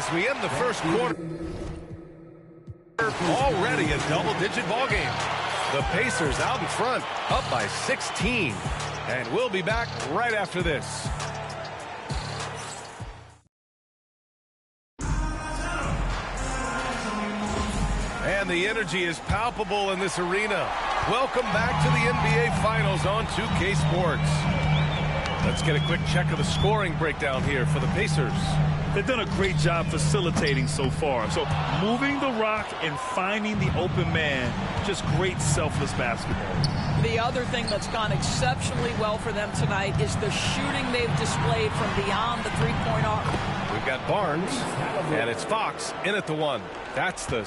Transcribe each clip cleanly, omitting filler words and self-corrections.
as we end the first quarter. Already a double-digit ball game. The Pacers out in front, up by 16. And we'll be back right after this. And the energy is palpable in this arena. Welcome back to the NBA Finals on 2K Sports. Let's get a quick check of the scoring breakdown here for the Pacers. They've done a great job facilitating so far. So moving the rock and finding the open man, just great selfless basketball. The other thing that's gone exceptionally well for them tonight is the shooting they've displayed from beyond the three-point arc. We've got Barnes, and it's Fox in at the one. That's the...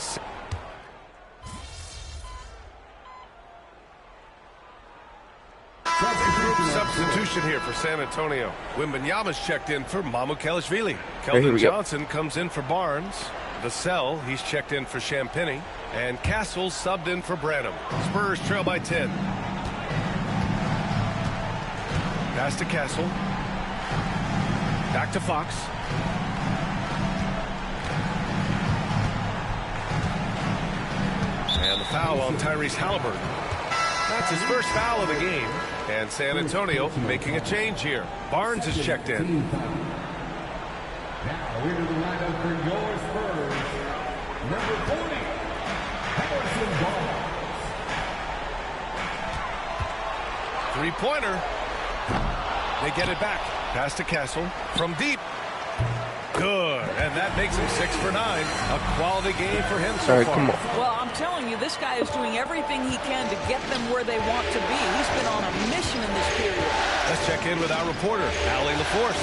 Substitution here for San Antonio. Wembanyama's checked in for Mamukelashvili. Keldon Johnson comes in for Barnes. Vassell, he's checked in for Champagnie. And Castle's subbed in for Branham. Spurs trail by 10. Pass to Castle. Back to Fox. And the foul on Tyrese Halliburton. That's his first foul of the game. And San Antonio making a change here. Barnes is checked in. Now into the lineup for your Spurs, number 40, Harrison Barnes. Three-pointer. They get it back. Pass to Castle from deep. Good, and that makes him 6 for 9. A quality game for him so far. Come on. Well, I'm telling you, this guy is doing everything he can to get them where they want to be. He's been on a mission in this period. Let's check in with our reporter, Allie LaForce.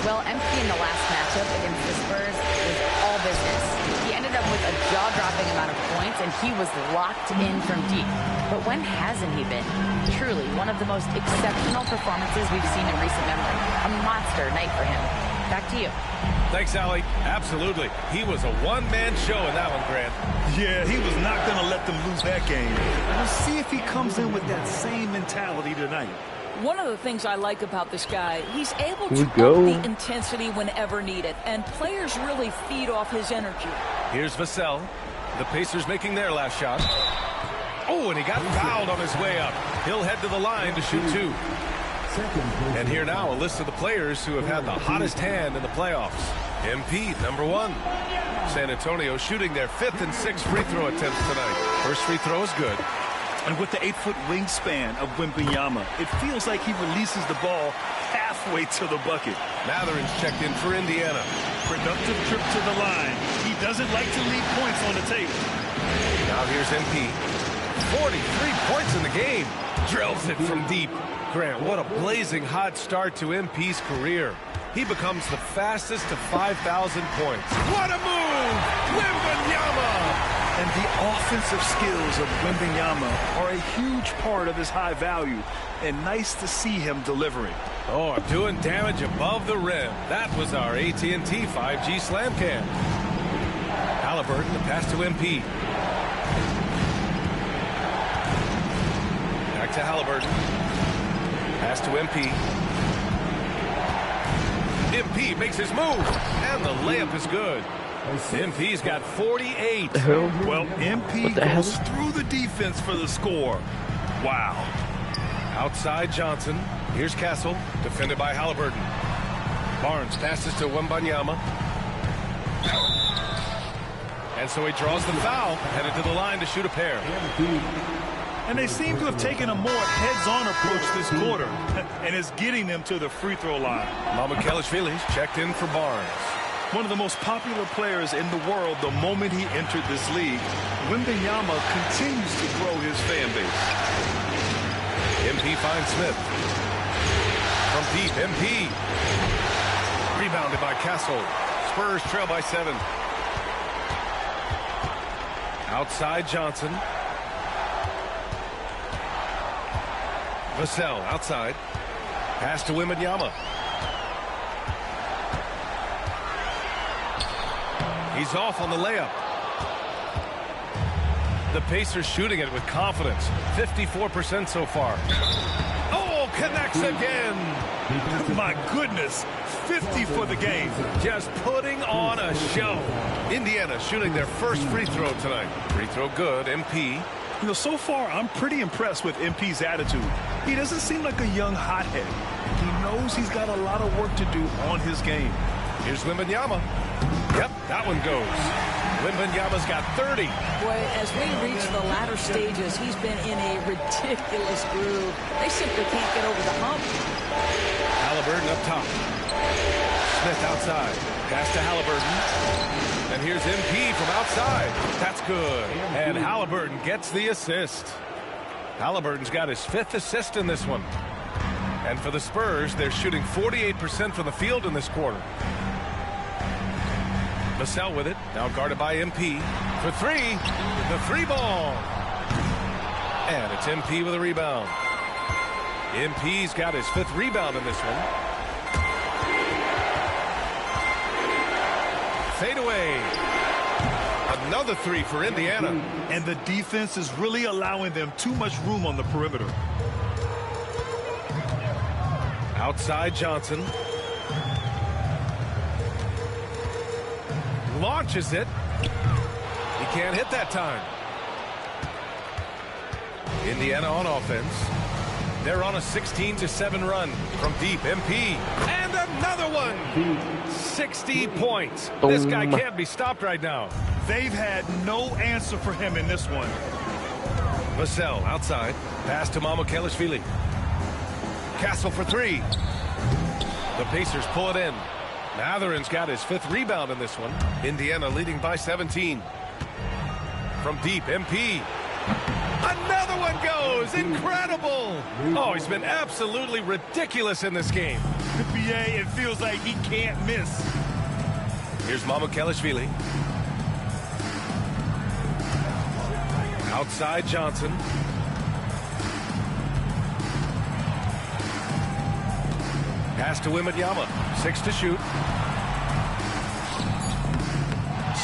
Well, MP in the last matchup against the Spurs was all business. He ended up with a jaw-dropping amount of points, and he was locked in from deep. But when hasn't he been? Truly, one of the most exceptional performances we've seen in recent memory. A monster night for him. Back to you. Thanks, Allie. Absolutely. He was a one-man show in that one, Grant. Yeah, he was not going to let them lose that game. We'll see if he comes in with that same mentality tonight. One of the things I like about this guy, he's able to up the intensity whenever needed, and players really feed off his energy. Here's Vassell. The Pacers making their last shot. Oh, and he got fouled on his way up. He'll head to the line to shoot 2. And here now, a list of the players who have had the hottest hand in the playoffs. MP, number 1. San Antonio shooting their 5th and 6th free throw attempts tonight. First free throw is good. And with the 8-foot wingspan of Wembanyama, it feels like he releases the ball halfway to the bucket. Mathurin's checked in for Indiana. Productive trip to the line. He doesn't like to leave points on the table. Now here's MP. 43 points in the game. Drills it from deep. Grant, what a blazing hot start to MP's career. He becomes the fastest to 5,000 points. What a move! Wembanyama! And the offensive skills of Wembanyama are a huge part of his high value, and nice to see him delivering. Oh, doing damage above the rim. That was our AT&T 5G slam cam. Halliburton, the pass to MP. Back to Halliburton. Pass to MP. MP makes his move, and the layup is good. MP's got 48. Well, MP goes through the defense for the score. Wow. Outside Johnson. Here's Castle, defended by Halliburton. Barnes passes to Wembanyama. And so he draws the foul, headed to the line to shoot a pair. And they seem to have taken a more heads-on approach this quarter, and is getting them to the free throw line. Mamukelashvili's checked in for Barnes. One of the most popular players in the world the moment he entered this league, Wembanyama continues to grow his fan base. MP finds Smith. From deep, MP. Rebounded by Castle. Spurs trail by 7. Outside Johnson. Vassell outside. Pass to Wembanyama. He's off on the layup. The Pacers shooting it with confidence. 54% so far. Oh, connects again. My goodness, 50 for the game. Just putting on a show. Indiana shooting their first free throw tonight. Free throw good, MP. You know, so far, I'm pretty impressed with MP's attitude. He doesn't seem like a young hothead. He knows he's got a lot of work to do on his game. Here's Wembanyama. Yep, that one goes. Wembanyama's got 30. Boy, as we reach the latter stages, he's been in a ridiculous groove. They simply can't get over the hump. Halliburton up top. Smith outside. Pass to Halliburton. And here's MP from outside. That's good. And Halliburton gets the assist. Halliburton's got his 5th assist in this one. And for the Spurs, they're shooting 48% from the field in this quarter. Vassell with it. Now guarded by MP. For 3. The 3-ball. And it's MP with a rebound. MP's got his 5th rebound in this one. Fade away. Another 3 for Indiana. And the defense is really allowing them too much room on the perimeter. Outside Johnson. Launches it. He can't hit that time. Indiana on offense. They're on a 16-7 run from deep. MP. And another one. 60 points. This guy can't be stopped right now. They've had no answer for him in this one. Vassell outside. Pass to Mamukelashvili. Castle for 3. The Pacers pull it in. Matherin's got his 5th rebound in this one. Indiana leading by 17. From deep, MP. Another one goes. Incredible. Oh, he's been absolutely ridiculous in this game. The BA, it feels like he can't miss. Here's Mamukelashvili. Outside Johnson. Pass to Wembanyama. 6 to shoot.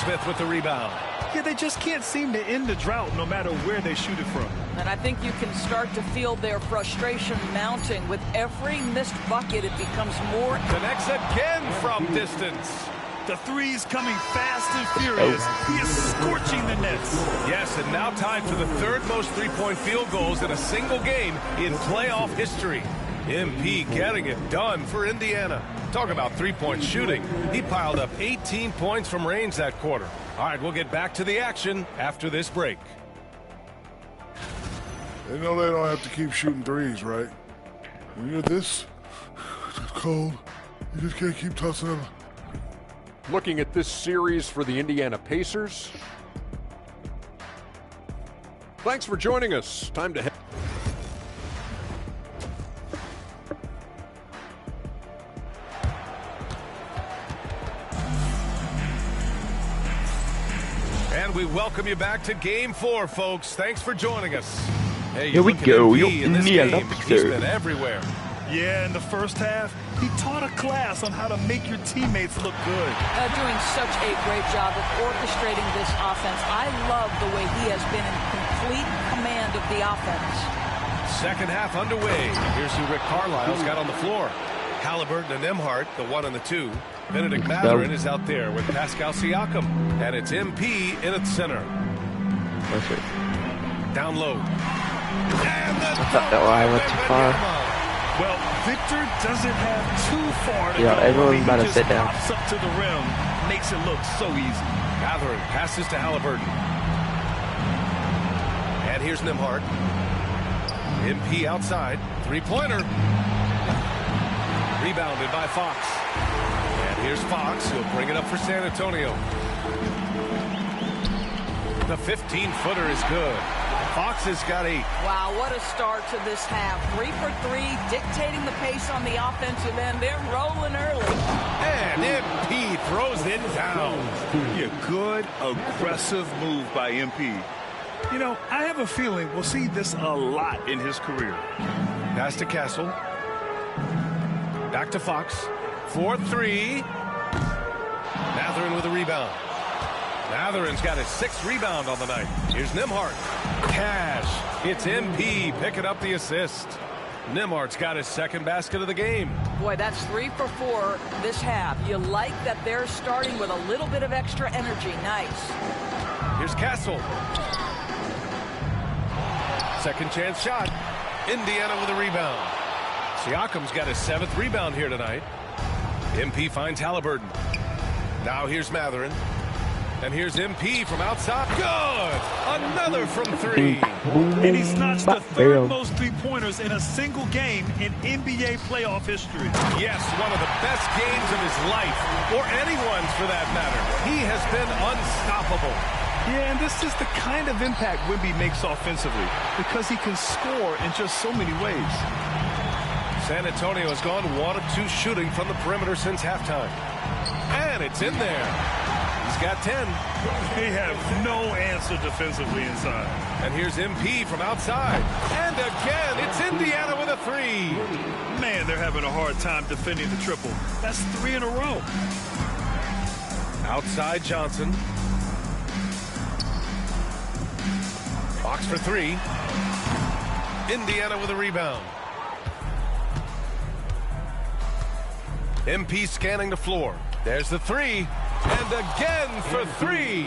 Smith with the rebound. Yeah, they just can't seem to end the drought no matter where they shoot it from. And I think you can start to feel their frustration mounting. With every missed bucket, it becomes more. Connects again from distance. The three's coming fast and furious. He is scorching the nets. Yes, and now tied for the 3rd most three-point field goals in a single game in playoff history. MP getting it done for Indiana. Talk about three-point shooting. He piled up 18 points from range that quarter. All right, we'll get back to the action after this break. They know they don't have to keep shooting threes, right? When you're this cold, you just can't keep tossing them. Looking at this series for the Indiana Pacers. Thanks for joining us. Time to head. And we welcome you back to Game 4, folks. Thanks for joining us. Hey, Here we go. In this game, he's been everywhere. Yeah, in the first half, he taught a class on how to make your teammates look good. Doing such a great job of orchestrating this offense. I love the way he has been in complete command of the offense. Second half underway. Here's who Rick Carlisle's got on the floor. Halliburton and Nembhard, the 1 and the 2. Benedict Mathurin is out there with Pascal Siakam. And it's MP in its center. Down low. And I went too far. Well, Victor doesn't have too far to go. Everyone's about to sit down. Pops up to the rim, makes it look so easy. Mathurin passes to Halliburton. And here's Nembhard. MP outside. Three-pointer. Rebounded by Fox. And here's Fox. He'll bring it up for San Antonio. The 15-footer is good. Fox has got 8. Wow, what a start to this half. 3 for 3, dictating the pace on the offensive end. They're rolling early. And MP throws it down. Yeah, good, aggressive move by MP. You know, I have a feeling we'll see this a lot in his career. Pass to Castle. Back to Fox. 4-3. Mathurin with a rebound. Matherin's got his 6th rebound on the night. Here's Nembhard. Cash. It's MP picking up the assist. Nembhard's got his second basket of the game. Boy, that's 3 for 4 this half. You like that they're starting with a little bit of extra energy. Nice. Here's Castle. Second chance shot. Indiana with a rebound. Siakam's got his 7th rebound here tonight. MP finds Halliburton. Now here's Mathurin. And here's MP from outside. Good! Another from 3. And he's notched the 3rd most three-pointers in a single game in NBA playoff history. Yes, one of the best games of his life, or anyone's for that matter. He has been unstoppable. Yeah, and this is the kind of impact Wemby makes offensively because he can score in just so many ways. San Antonio has gone 1 of 2 shooting from the perimeter since halftime. And it's in there. He's got 10. They have no answer defensively inside. And here's MP from outside. And again, it's Indiana with a 3. Man, they're having a hard time defending the triple. That's 3 in a row. Outside Johnson. Fox for 3. Indiana with a rebound. MP scanning the floor. There's the 3. And again for 3.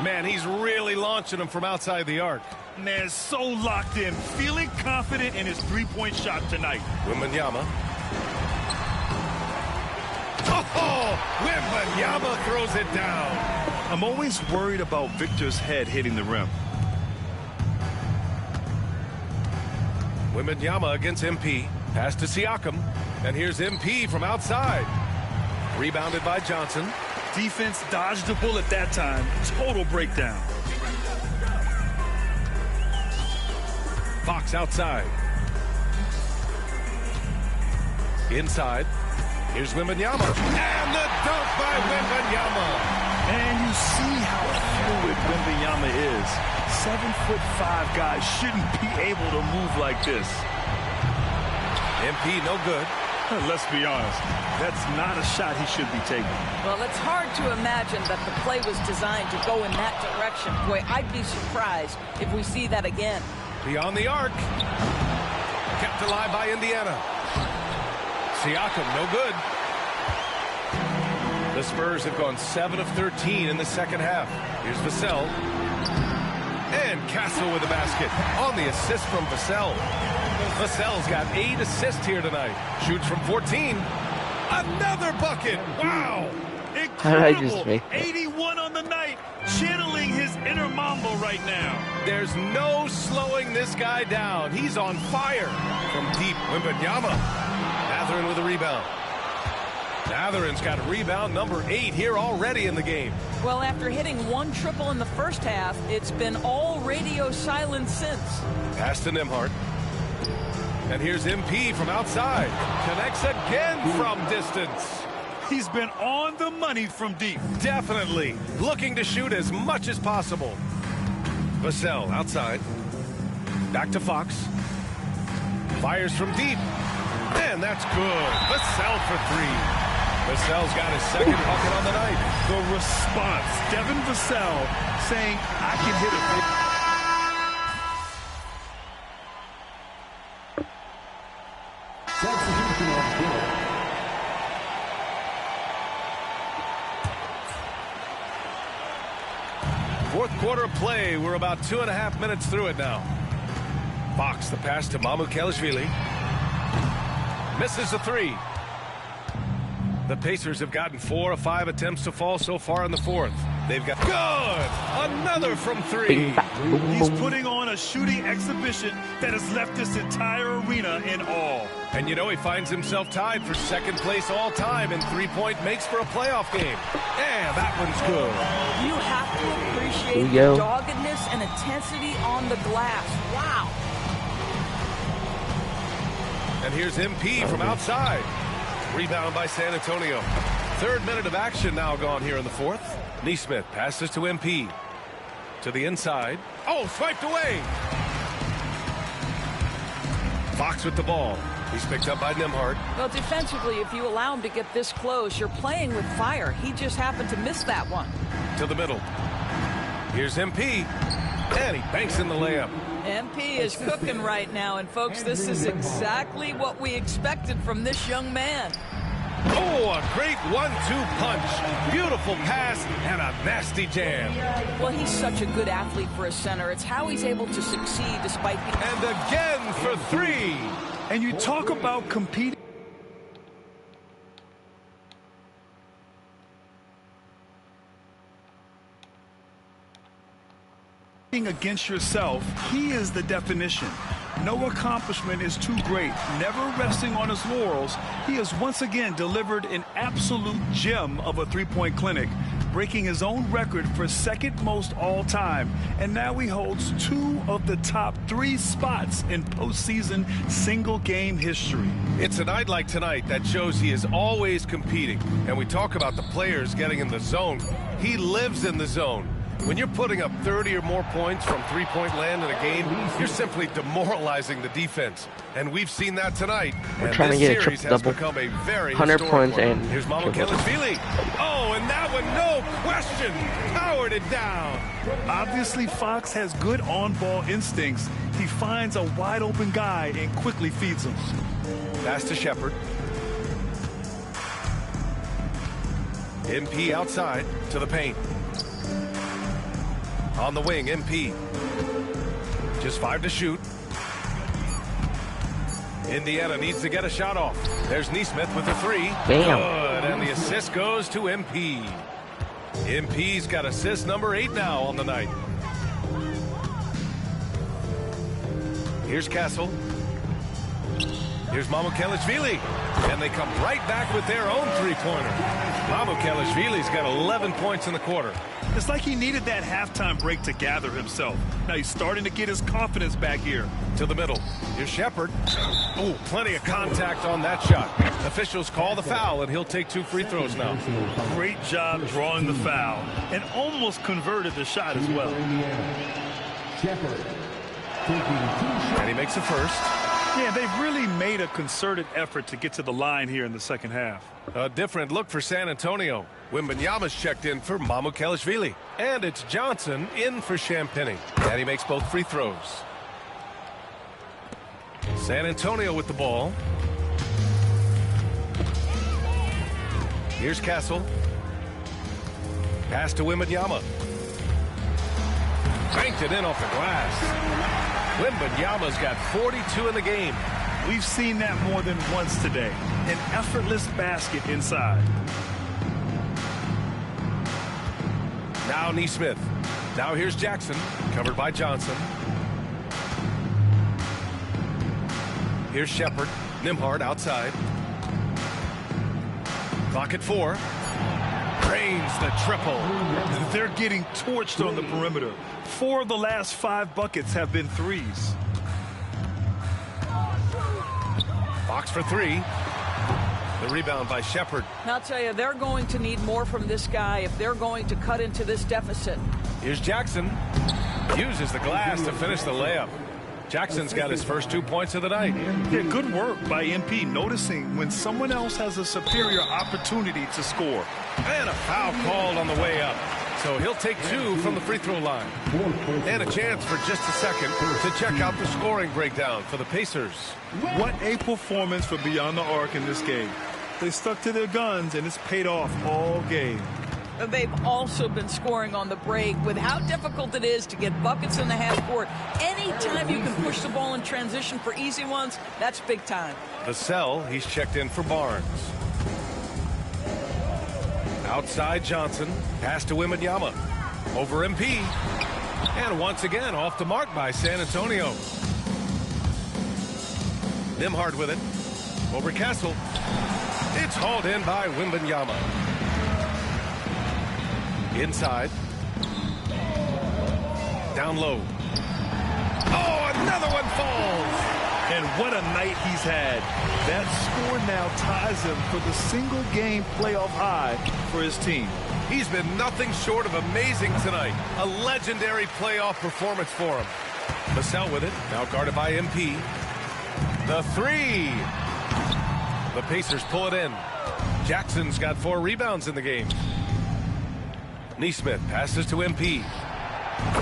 Man, he's really launching them from outside the arc. Man, so locked in, feeling confident in his three-point shot tonight. Wembanyama. Oh, Wembanyama throws it down. I'm always worried about Victor's head hitting the rim. Wembanyama against MP. Pass to Siakam. And here's MP from outside. Rebounded by Johnson. Defense dodged the bullet that time. Total breakdown. Fox outside. Inside. Here's Wembanyama. And the dunk by Wembanyama. And you see how fluid Wembanyama is. 7'5" guys shouldn't be able to move like this. MP no good. Let's be honest, that's not a shot he should be taking. Well, it's hard to imagine that the play was designed to go in that direction. Boy, I'd be surprised if we see that again. Beyond the arc. Kept alive by Indiana. Siakam, no good. The Spurs have gone 7 of 13 in the second half. Here's Vassell. And Castle with the basket on the assist from Vassell. Vassell's got 8 assists here tonight. Shoots from 14. Another bucket. Wow. Incredible. 81 on the night. Channeling his inner Mamba right now. There's no slowing this guy down. He's on fire. From deep, Wembanyama. Mathurin with a rebound. Mathurin's got rebound number 8 here already in the game. Well, after hitting 1 triple in the first half, it's been all radio silence since. Pass to Nembhard. And here's MP from outside. Connects again from distance. He's been on the money from deep. Definitely. Looking to shoot as much as possible. Vassell outside. Back to Fox. Fires from deep. And that's good. Vassell for 3. Vassell's got his second bucket on the night. The response. Devin Vassell saying, I can hit it. Substitution on Bill. Fourth quarter of play. We're about 2.5 minutes through it now. Fox, the pass to Mamukelashvili. Misses the 3. The Pacers have gotten 4 of 5 attempts to fall so far in the fourth. They've got good. Another from 3. He's putting on a shooting exhibition that has left this entire arena in awe. And you know he finds himself tied for second place all time in three-point makes for a playoff game. And that one's good. You have to appreciate the doggedness and intensity on the glass. Wow. And here's MP from outside. Rebound by San Antonio. 3rd minute of action now gone here in the fourth. Nesmith passes to MP. To the inside. Oh, swiped away. Fox with the ball. He's picked up by Nembhard. Well, defensively, if you allow him to get this close, you're playing with fire. He just happened to miss that one. To the middle. Here's MP. And he banks in the layup. MP is cooking right now, and folks, this is exactly what we expected from this young man. Oh, a great 1-2 punch. Beautiful pass and a nasty jam. Well, he's such a good athlete for a center. It's how he's able to succeed despite being... And again for 3. And you talk about competing against yourself. He is the definition. No accomplishment is too great. Never resting on his laurels, he has once again delivered an absolute gem of a three-point clinic, breaking his own record for second most all time. And now he holds 2 of the top 3 spots in postseason single game history. It's a night like tonight that shows he is always competing. And we talk about the players getting in the zone. He lives in the zone. When you're putting up 30 or more points from three-point land in a game, you're simply demoralizing the defense. And we've seen that tonight. We're and trying this to get a series has triple-double. become a very 100 points one. and Here's Mamukelashvili. Oh, and that one, no question, powered it down. Obviously, Fox has good on-ball instincts. He finds a wide-open guy and quickly feeds him. Pass to Shepherd. MP outside to the paint. On the wing, MP. Just 5 to shoot. Indiana needs to get a shot off. There's Nesmith with the 3. Bam. Good, and the assist goes to MP. MP's got assist number 8 now on the night. Here's Castle. Here's Mamukelashvili. And they come right back with their own three-pointer. Mamukelashvili's got 11 points in the quarter. It's like he needed that halftime break to gather himself. Now he's starting to get his confidence back here. To the middle. Here's Shepherd. Oh, plenty of contact on that shot. Officials call the foul, and he'll take 2 free throws now. Great job drawing the foul, and almost converted the shot as well. And he makes the first. Yeah, they've really made a concerted effort to get to the line here in the second half. A different look for San Antonio. Wembanyama's checked in for Mamukelashvili. And it's Johnson in for Champagnie. And he makes both free throws. San Antonio with the ball. Here's Castle. Pass to Wembanyama. Banked it in off the glass. Wembanyama's got 42 in the game. We've seen that more than once today. An effortless basket inside. Now Nesmith. Now here's Jackson, covered by Johnson. Here's Shepherd. Nembhard outside. Clock at 4. Drains the triple. They're getting torched on the perimeter. 4 of the last 5 buckets have been threes. Fox for 3. The rebound by Shepherd. And I'll tell you, they're going to need more from this guy if they're going to cut into this deficit. Here's Jackson. Uses the glass to finish the layup. Jackson's got his first 2 points of the night. Yeah, good work by MP, noticing when someone else has a superior opportunity to score. And a foul called on the way up. So he'll take 2 from the free throw line. And a chance for just a second to check out the scoring breakdown for the Pacers. What a performance for Beyond the Arc in this game. They stuck to their guns, and it's paid off all game. They've also been scoring on the break with how difficult it is to get buckets in the half court. Anytime you can push the ball in transition for easy ones, that's big time. Vassell, he's checked in for Barnes. Outside Johnson. Pass to Wembanyama. Over MP. And once again off the mark by San Antonio. Nembhard with it. Over Castle. It's hauled in by Wembanyama. Inside. Down low. Oh, another one falls. And what a night he's had. That score now ties him for the single game playoff high for his team. He's been nothing short of amazing tonight. A legendary playoff performance for him. Vassell with it. Now guarded by MP. The 3. The Pacers pull it in. Jackson's got 4 rebounds in the game. Nesmith passes to MP.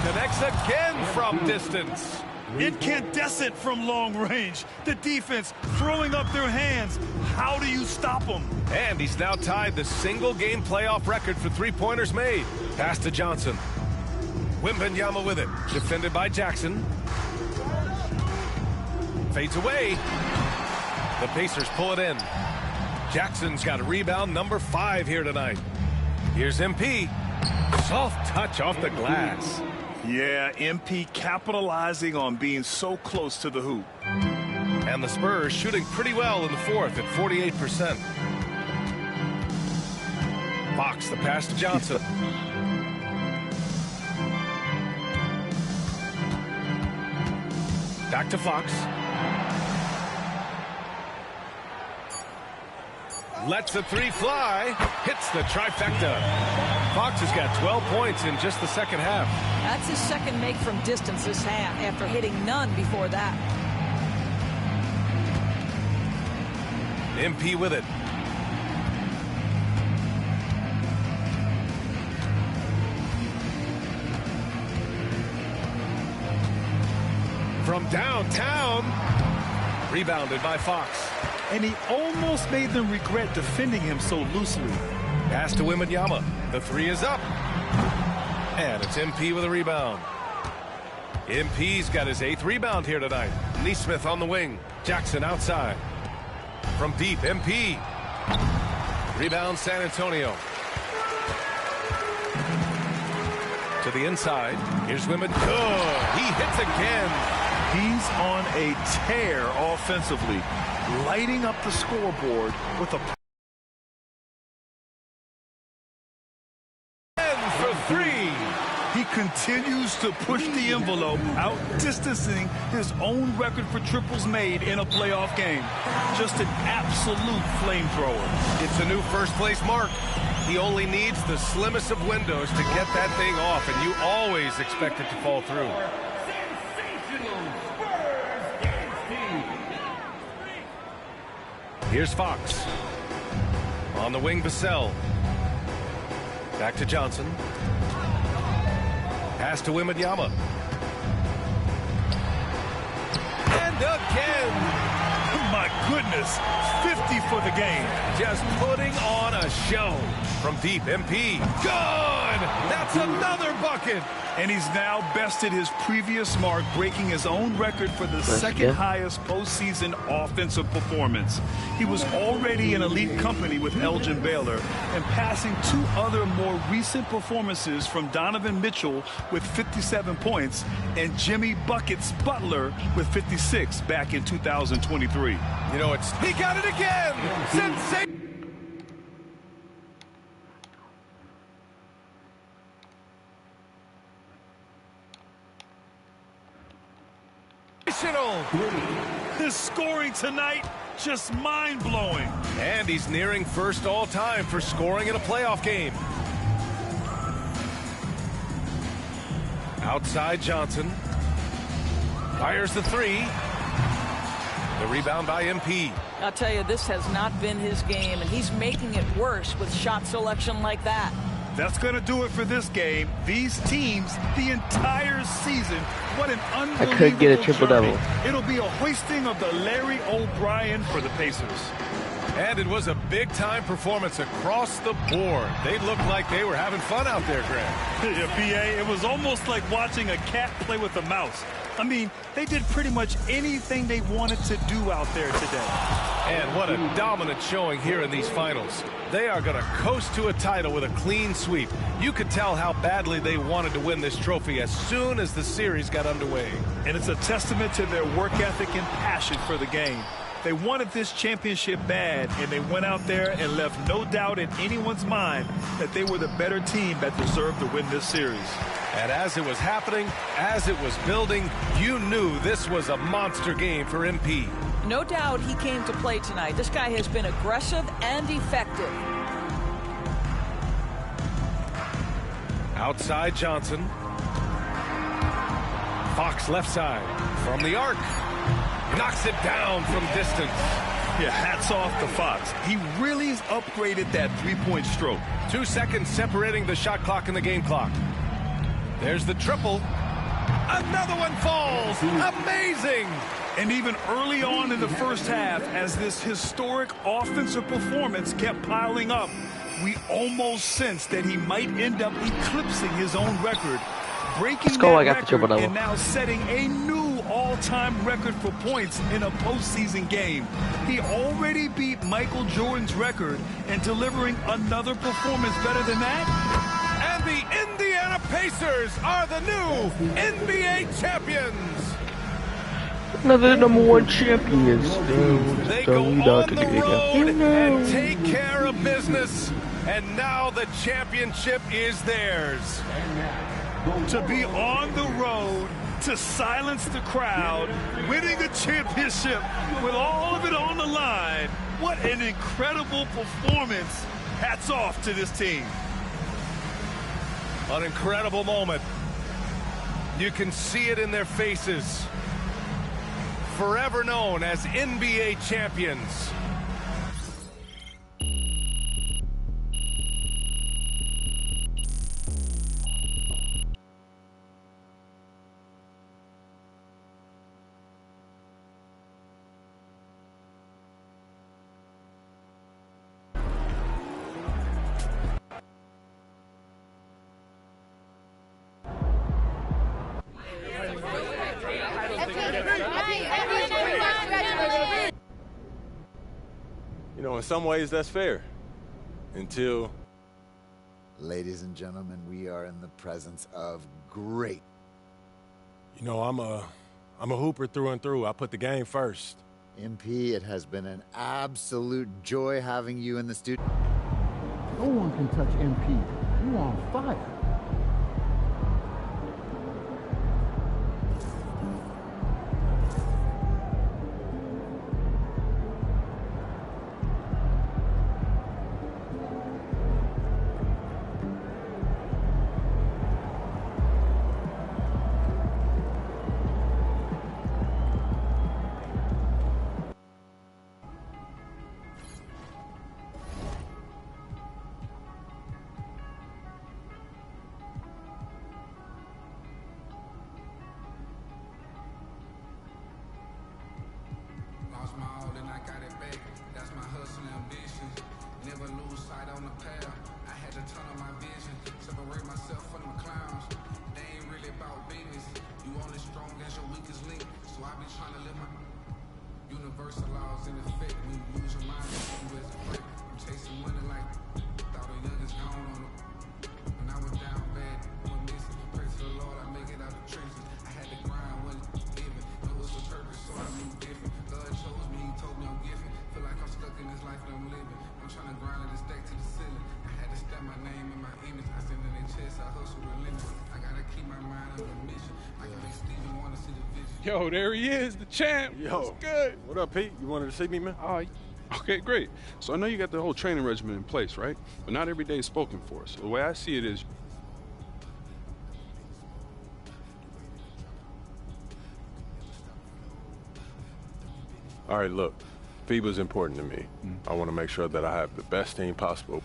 Connects again from distance. Incandescent from long range. The defense throwing up their hands. How do you stop him? And he's now tied the single-game playoff record for three-pointers made. Pass to Johnson. Wembanyama with it. Defended by Jackson. Fades away. The Pacers pull it in. Jackson's got a rebound number 5 here tonight. Here's MP. Soft touch off the glass. Yeah, MP capitalizing on being so close to the hoop. And the Spurs shooting pretty well in the fourth at 48%. Fox, the pass to Johnson. Back to Fox. Lets the three fly. Hits the trifecta. Fox has got 12 points in just the second half. That's his second make from distance this half after hitting none before that. MP with it. From downtown. Rebounded by Fox. And he almost made them regret defending him so loosely. Pass to Wembanyama. The three is up. And it's MP with a rebound. MP's got his 8th rebound here tonight. Neesmith on the wing. Jackson outside. From deep, MP. Rebound San Antonio. To the inside. Here's Wembanyama. Good. He hits again. He's on a tear offensively, lighting up the scoreboard with a for 3. He continues to push the envelope, outdistancing his own record for triples made in a playoff game. Just an absolute flamethrower. It's a new first-place mark. He only needs the slimmest of windows to get that thing off, and you always expect it to fall through. Here's Fox. On the wing, Vassell. Back to Johnson. Pass to Wembanyama. And again. My goodness. 50 for the game. Just putting on a show. From deep, MP. Good! That's another bucket. And he's now bested his previous mark, breaking his own record for the second highest postseason offensive performance. He was already in elite company with Elgin Baylor and passing 2 other more recent performances from Donovan Mitchell with 57 points and Jimmy Buckets Butler with 56 back in 2023. You know, he got it again! Sensation! His scoring tonight, just mind-blowing. And he's nearing first all-time for scoring in a playoff game. Outside Johnson. Fires the 3. The rebound by MP. I'll tell you, this has not been his game, and he's making it worse with shot selection like that. That's going to do it for this game. These teams, the entire season, what an unbelievable I could get a triple-double. It'll be a hoisting of the Larry O'Brien for the Pacers. And it was a big-time performance across the board. They looked like they were having fun out there, Greg. Yeah, B.A., it was almost like watching a cat play with a mouse. I mean, they did pretty much anything they wanted to do out there today. And what a dominant showing here in these finals. They are going to coast to a title with a clean sweep. You could tell how badly they wanted to win this trophy as soon as the series got underway. And it's a testament to their work ethic and passion for the game. They wanted this championship bad, and they went out there and left no doubt in anyone's mind that they were the better team that deserved to win this series. And as it was happening, as it was building, you knew this was a monster game for MP. No doubt he came to play tonight. This guy has been aggressive and effective. Outside Johnson. Fox left side from the arc. Knocks it down from distance. Yeah, hats off to Fox. He really has upgraded that three-point stroke. 2 seconds separating the shot clock and the game clock. There's the triple. Another one falls. Amazing. And even early on in the first half, as this historic offensive performance kept piling up, we almost sensed that he might end up eclipsing his own record, breaking that record and now setting a new all-time record for points in a postseason game. He already beat Michael Jordan's record, and delivering another performance better than that. And the Indiana Pacers are the new NBA champions. Another #1 champions. They go on the road and take care of business, and now the championship is theirs. To be on the road, to silence the crowd, winning a championship with all of it on the line. What an incredible performance. Hats off to this team. An incredible moment. You can see it in their faces. Forever known as NBA champions. You know, in some ways that's fair. Until... Ladies and gentlemen, we are in the presence of great. You know, I'm a hooper through and through. I put the game first. MP, it has been an absolute joy having you in the studio. No one can touch MP. You on fire. Yo, there he is, the champ. Yo, what's good? What up, Pete? You wanted to see me, man? Okay, great. So I know you got the whole training regimen in place, right? But not every day is spoken for. So the way I see it is, all right, look, FIBA's important to me. I want to make sure that I have the best team possible.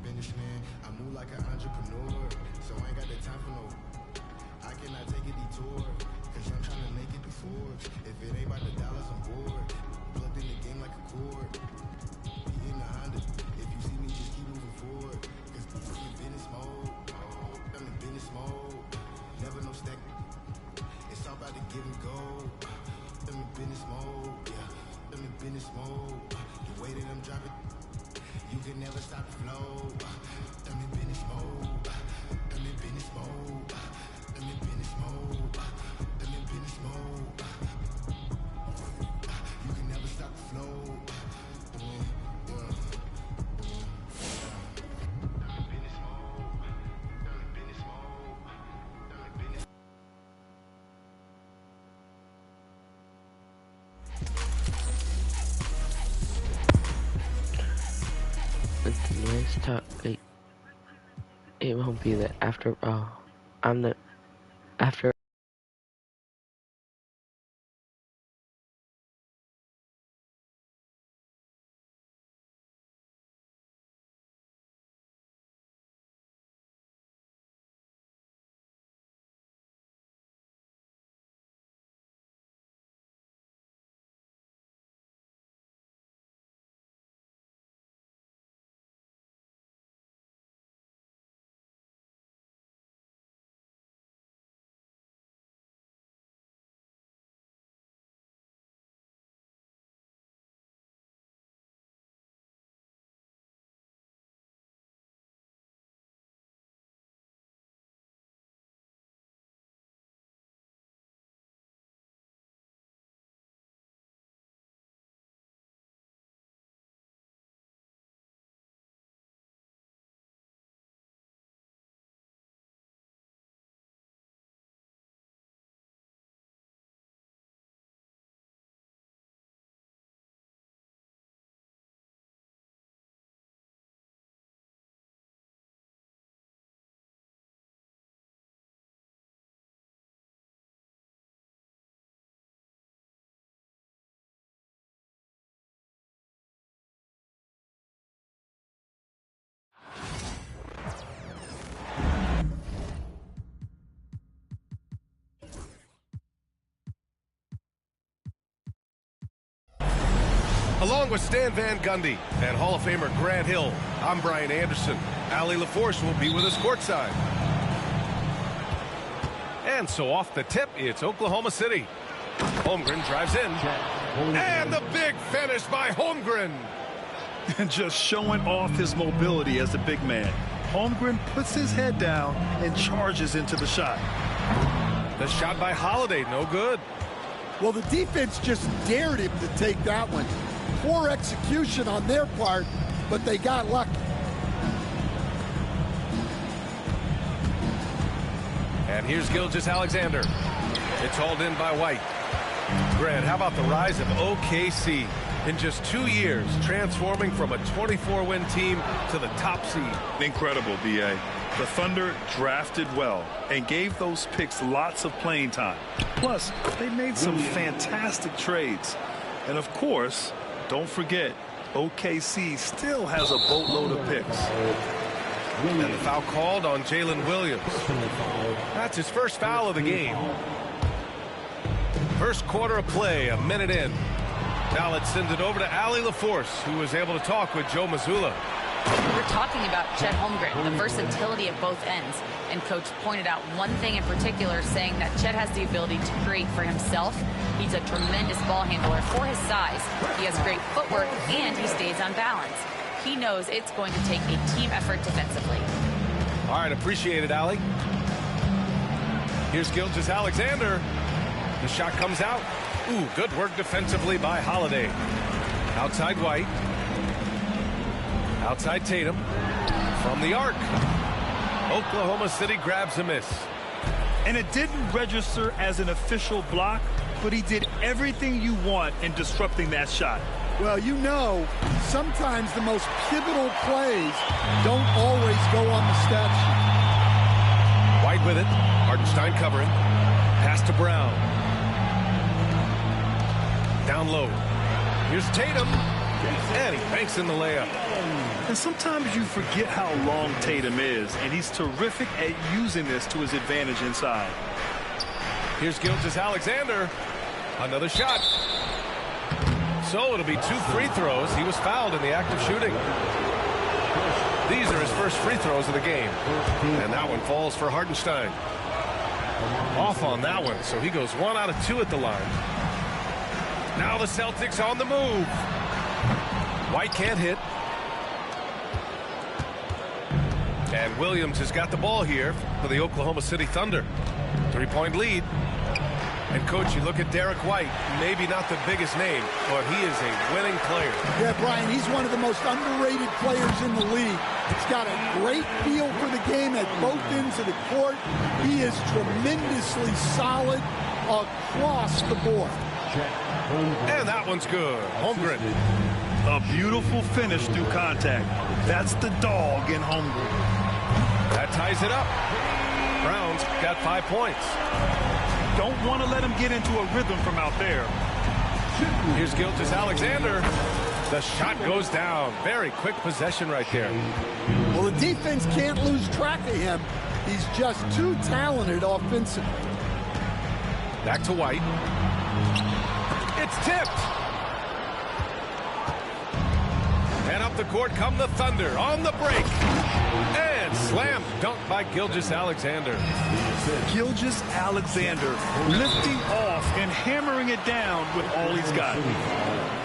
Businessman, I move like an entrepreneur, so I ain't got the time for no. I cannot take a detour, cause I'm trying to make it before. If it ain't about the dollars, I'm bored. Plugged in the game like a cord. Be in the Honda. If you see me, just keep moving forward. Cause I'm in business mode. I'm in business mode. Never no stack. It's all about the give and go. I'm in business mode. Yeah, I'm in business mode. The way that I'm dropping. You can never stop the flow. I'm in business mode. I'm in business mode. I'm in business mode. I'm in business mode. You can never stop the flow. It won't be that after. Oh, I'm the after. Along with Stan Van Gundy and Hall of Famer Grant Hill, I'm Brian Anderson. Allie LaForce will be with us courtside. And so off the tip, it's Oklahoma City. Holmgren drives in. And the big finish by Holmgren. And just showing off his mobility as a big man. Holmgren puts his head down and charges into the shot. The shot by Holiday, no good. Well, the defense just dared him to take that one. Poor execution on their part, but they got lucky. And here's Gilgeous-Alexander. It's hauled in by White. Grant, how about the rise of OKC? In just 2 years, transforming from a 24-win team to the top seed. Incredible, B.A. The Thunder drafted well and gave those picks lots of playing time. Plus, they made some fantastic trades. And of course, don't forget, OKC still has a boatload of picks. And the foul called on Jalen Williams. That's his first foul of the game. First quarter of play, a minute in. Now let's send it over to Allie LaForce, who was able to talk with Joe Mazzulla. We're talking about Chet Holmgren, the versatility at both ends. And Coach pointed out one thing in particular, saying that Chet has the ability to create for himself. He's a tremendous ball handler for his size. He has great footwork, and he stays on balance. He knows it's going to take a team effort defensively. All right, appreciate it, Allie. Here's Gilgeous-Alexander. The shot comes out. Ooh, good work defensively by Holiday. Outside White. Outside Tatum. From the arc. Oklahoma City grabs a miss. And it didn't register as an official block, but he did everything you want in disrupting that shot. Well, you know, sometimes the most pivotal plays don't always go on the stat sheet. White with it. Hartenstein covering. Pass to Brown. Down low. Here's Tatum. And he banks in the layup. And sometimes you forget how long Tatum is, and he's terrific at using this to his advantage inside. Here's Gilgeous-Alexander. Another shot. So it'll be 2 free throws. He was fouled in the act of shooting. These are his first free throws of the game. And that one falls for Hartenstein. Off on that one, so he goes 1 out of 2 at the line. Now the Celtics on the move. White can't hit. And Williams has got the ball here for the Oklahoma City Thunder. 3-point lead. And, Coach, you look at Derek White, maybe not the biggest name, but he is a winning player. Yeah, Brian, he's one of the most underrated players in the league. He's got a great feel for the game at both ends of the court. He is tremendously solid across the board. And that one's good. Holmgren. A beautiful finish through contact. That's the dog in Holmgren. That ties it up. Brown's got 5 points. Don't want to let him get into a rhythm from out there. Here's Gilgeous-Alexander. The shot goes down. Very quick possession right there. Well, the defense can't lose track of him. He's just too talented offensively. Back to White. It's tipped. And up the court come the Thunder on the break. And slam dunk by Gilgeous-Alexander. Gilgeous-Alexander lifting off and hammering it down with all he's got.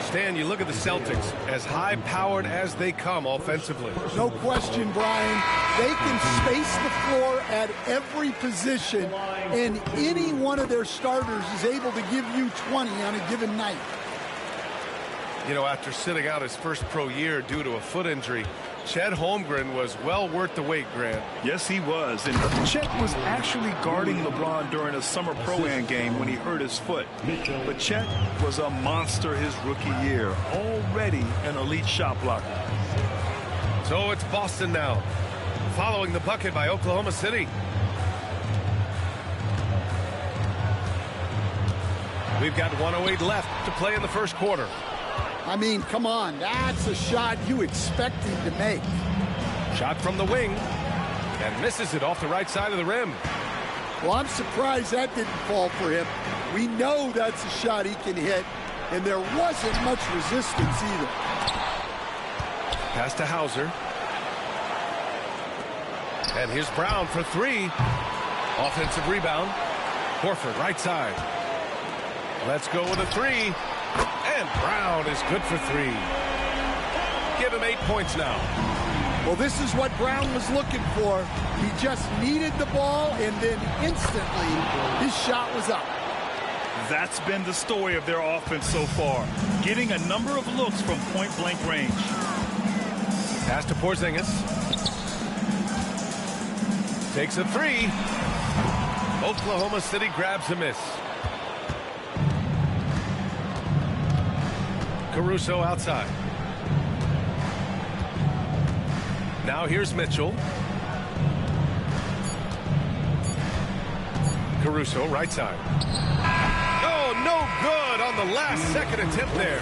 Stan, you look at the Celtics, as high-powered as they come offensively. No question, Brian. They can space the floor at every position, and any one of their starters is able to give you 20 on a given night. You know, after sitting out his first pro year due to a foot injury, Chet Holmgren was well worth the wait, Grant. Yes, he was. And Chet was actually guarding LeBron during a summer Pro-Am game when he hurt his foot. But Chet was a monster his rookie year, already an elite shot blocker. So it's Boston now, following the bucket by Oklahoma City. We've got 1:08 left to play in the first quarter. I mean, come on, that's a shot you expect him to make. Shot from the wing, and misses it off the right side of the rim. Well, I'm surprised that didn't fall for him. We know that's a shot he can hit, and there wasn't much resistance either. Pass to Hauser. And here's Brown for three. Offensive rebound. Horford, right side. Let's go with a three. And Brown is good for three. Give him 8 points now. Well, this is what Brown was looking for. He just needed the ball, and then instantly his shot was up. That's been the story of their offense so far, getting a number of looks from point-blank range. Pass to Porzingis. Takes a three. Oklahoma City grabs a miss. Caruso outside. Now here's Mitchell. Caruso right side. Oh, no good on the last second attempt there.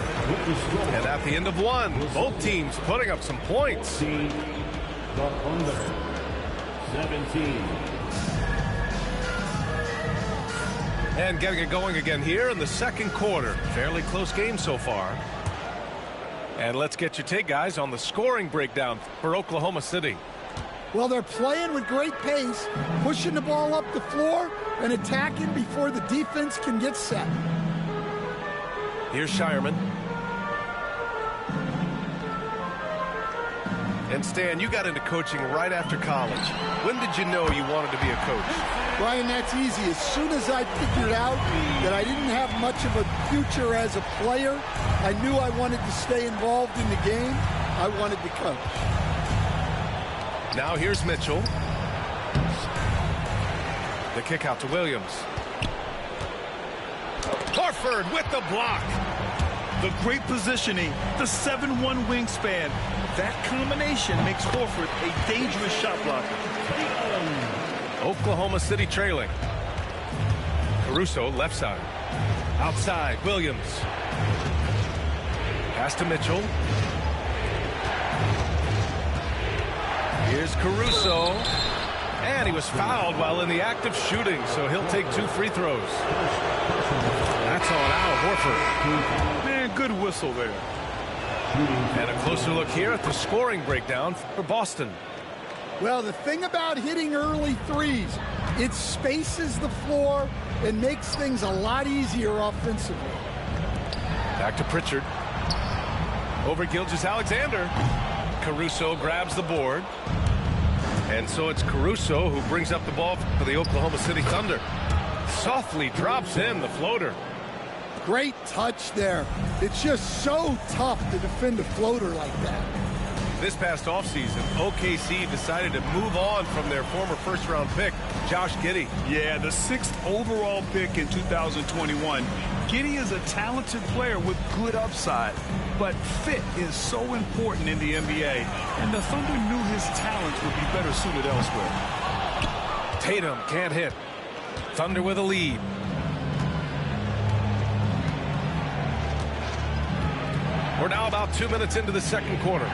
And at the end of one, both teams putting up some points. The Thunder, 17. And getting it going again here in the second quarter. Fairly close game so far. And let's get your take, guys, on the scoring breakdown for Oklahoma City. Well, they're playing with great pace, pushing the ball up the floor and attacking before the defense can get set. Here's Shireman. And Stan, you got into coaching right after college. When did you know you wanted to be a coach? Brian, that's easy. As soon as I figured out that I didn't have much of a future as a player, I knew I wanted to stay involved in the game. I wanted to coach. Now here's Mitchell. The kick out to Williams. Horford with the block. The great positioning, the 7'1" wingspan. That combination makes Horford a dangerous shot blocker. Oklahoma City trailing. Caruso left side. Outside, Williams. Pass to Mitchell. Here's Caruso. And he was fouled while in the act of shooting, so he'll take 2 free throws. That's on Al Horford. Man, good whistle there. And a closer look here at the scoring breakdown for Boston. Well, the thing about hitting early threes, it spaces the floor and makes things a lot easier offensively. Back to Pritchard. Over Gilgeous-Alexander. Caruso grabs the board. And so it's Caruso who brings up the ball for the Oklahoma City Thunder. Softly drops in the floater. Great touch there. It's just so tough to defend a floater like that. This past offseason, OKC decided to move on from their former first-round pick, Josh Giddey. Yeah, the 6th overall pick in 2021. Giddey is a talented player with good upside, but fit is so important in the NBA, and the Thunder knew his talents would be better suited elsewhere. Tatum can't hit. Thunder with a lead. We're now about 2 minutes into the second quarter.